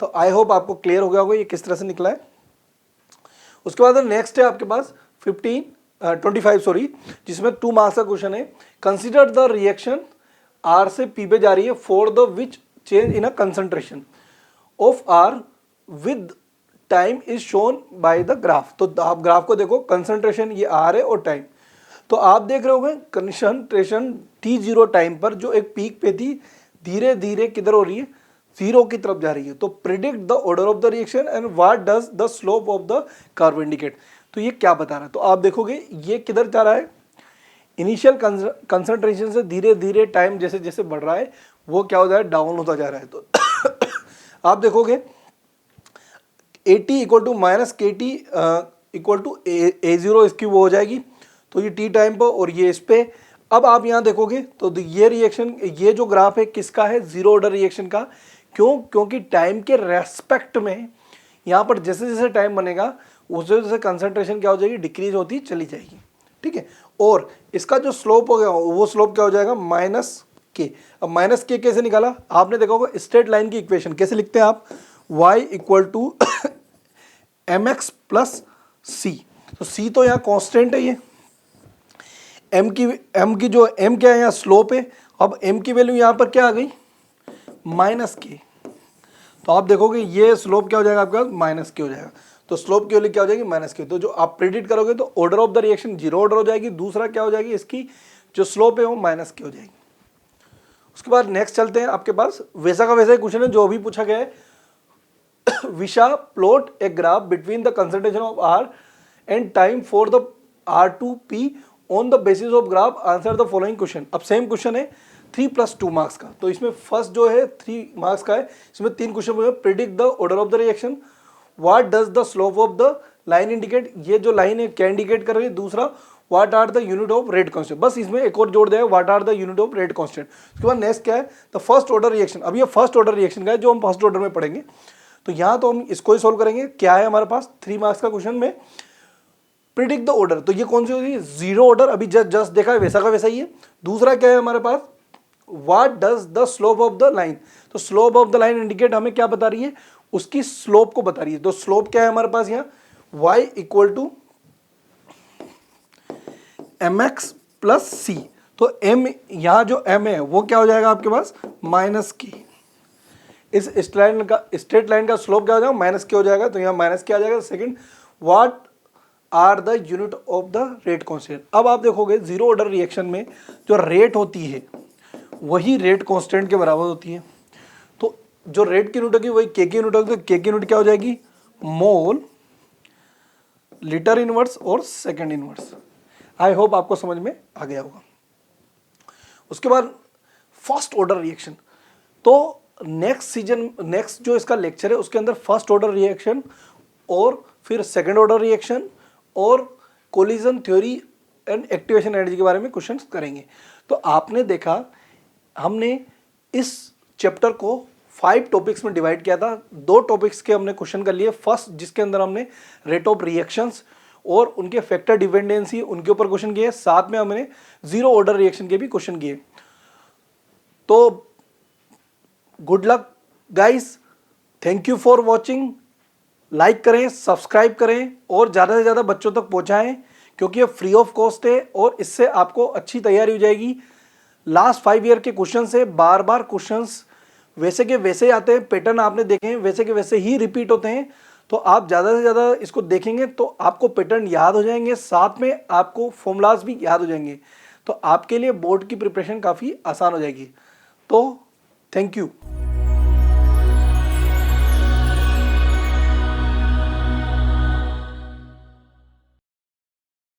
तो आई होप आपको क्लियर हो गया होगा ये किस तरह से निकला है। उसके बाद नेक्स्ट है आपके पास 25 सॉरी, जिसमें 2 मार्क्स का क्वेश्चन है। कंसीडर द रिएक्शन R से P पे जा रही है for the which change in a concentration of R with time is shown by the graph. तो आप ग्राफ को देखो, कंसंट्रेशन ये R है और टाइम, तो आप देख रहे होंगे कंसंट्रेशन T0 टाइम पर जो एक पीक पे थी धीरे धीरे किधर हो रही है, 0 की तरफ जा रही है। तो predict the order of the reaction and what does the slope of the curve indicate. तो ये क्या बता रहा है, तो आप देखोगे ये किधर जा रहा है, इनिशियल कंसंट्रेशन से धीरे धीरे टाइम जैसे जैसे बढ़ रहा है वो क्या हो जा रहा है, डाउन होता जा रहा है। तो आप देखोगे AT equal to minus KT equal to A0 इसकी वो हो जाएगी, तो ये T टाइम पर और ये इस पे। अब आप यहाँ देखोगे तो ये रिएक्शन, ये जो ग्राफ है किसका है, जीरो ऑर्डर रिएक्शन का। क्यों, क्योंकि टाइम के रेस्पेक्ट में यहाँ पर जैसे जैसे टाइम बनेगा उस वजह से कंसंट्रेशन क्या हो जाएगी, डिक्रीज होती चली जाएगी। ठीक है, और इसका जो स्लोप हो गया वो स्लोप क्या हो जाएगा, -K। अब -K कैसे निकाला, आपने देखा होगा स्ट्रेट लाइन की इक्वेशन कैसे लिखते हैं आप, y equal to mx plus c। तो c तो यहाँ कांस्टेंट है, ये m की जो m क्या है यहाँ स्लोप है। अब m की वैल्यू यहाँ पर क्या आ गई, -K। तो आप देखोगे ये स्लोप क्या हो जाएगा आपका, -K हो जाएगा। तो स्लोप की वैल्यू क्या हो जाएगी, -K। तो जो आप प्रेडिक्ट करोगे तो order of the reaction zero order हो जाएगी। दूसरा क्या हो जाएगी, इसकी जो स्लोप है वो -K हो जाएगी। उसके बाद नेक्स्ट चलते हैं, आपके पास वैसा का वैसा ही क्वेश्चन है जो अभी पूछा गया है। विशा plot a graph between the concentration of R and time for the R2P on the basis of graph, answer the following question. अब सेम क्वेश्चन है 3 + 2 मार्क्स का। तो इसमें फर्स्ट जो है 3 मार्क्स का है, इसमें 3 question. Predict the order of the reaction, what does the slope of the line indicate, ये जो लाइन है क्या इंडिकेट कर रही है। दूसरा what are the unit of rate constant, बस इसमें एक और जोड़ दिया है, what are the unit of rate constant. उसके बाद नेक्स्ट क्या है, द फर्स्ट ऑर्डर रिएक्शन। अब ये फर्स्ट ऑर्डर रिएक्शन का है जो हम फर्स्ट ऑर्डर में पढ़ेंगे। तो यहाँ तो हम इसको ही सोल्व करेंगे। क्या है हमारे पास 3 मार्क्स का क्वेश्चन में, प्रिडिक्ट द ऑर्डर। तो ये कौन सी होगी, जीरो ऑर्डर, अभी जस्ट देखा है वैसा का वैसा ही है। दूसरा क्या है हमारे पास, what does the slope of the line. तो slope of the line indicate हमें क्या बता रही है, उसकी स्लोप को बता रही है। तो स्लोप क्या है हमारे पास यहाँ, y equal to mx plus c। तो m, यहाँ जो m है वो क्या हो जाएगा आपके पास, -K। इस स्ट्रेट लाइन का स्लोप क्या हो जाएगा, -K हो जाएगा। तो यहाँ -K आ जाएगा। Second, what are the unit of the rate constant. अब आप देखोगे जीरो ऑर्डर रिएक्शन में जो रेट होती है वही रेट कांस्टेंट के बराबर होती है। तो जो रेट की यूनिट होगी वही K की यूनिट होगी। तो K की यूनिट क्या हो जाएगी, मोल लीटर इनवर्स और सेकंड इनवर्स। आई होप आपको समझ में आ गया होगा। उसके बाद फर्स्ट ऑर्डर रिएक्शन। तो नेक्स्ट जो इसका लेक्चर है उसके अंदर फर्स्ट ऑर्डर रिएक्शन और फिर सेकंड ऑर्डर रिएक्शन और collision theory and activation energy के बारे में क्वेश्चंस करेंगे। तो आपने देखा हमने इस चैप्टर को 5 टॉपिक्स में डिवाइड किया था। 2 टॉपिक्स के हमने क्वेश्चन कर लिए। फर्स्ट जिसके अंदर हमने रेट ऑफ रिएक्शंस और उनके फैक्टर डिपेंडेंसी उनके ऊपर क्वेश्चन किए, साथ में हमने जीरो ऑर्डर रिएक्शन के भी क्वेश्चन किए। तो good luck guys, thank you for watching. Like करें, सब्सक्राइब करें और ज़्यादा से ज़्यादा बच्चों तक पहुंचाएं, क्योंकि ये फ्री ऑफ कॉस्ट है और इससे आपको अच्छी तैयारी हो जाएगी। लास्ट 5 ईयर के क्वेश्चन से बार बार क्वेश्चंस वैसे के वैसे आते हैं, पैटर्न आपने देखे हैं वैसे के वैसे ही रिपीट होते हैं। तो आप ज़्यादा से ज़्यादा इसको देखेंगे तो आपको पैटर्न याद हो जाएंगे, साथ में आपको फॉर्मूलाज भी याद हो जाएंगे। तो आपके लिए बोर्ड की प्रिपरेशन काफ़ी आसान हो जाएगी। तो थैंक यू।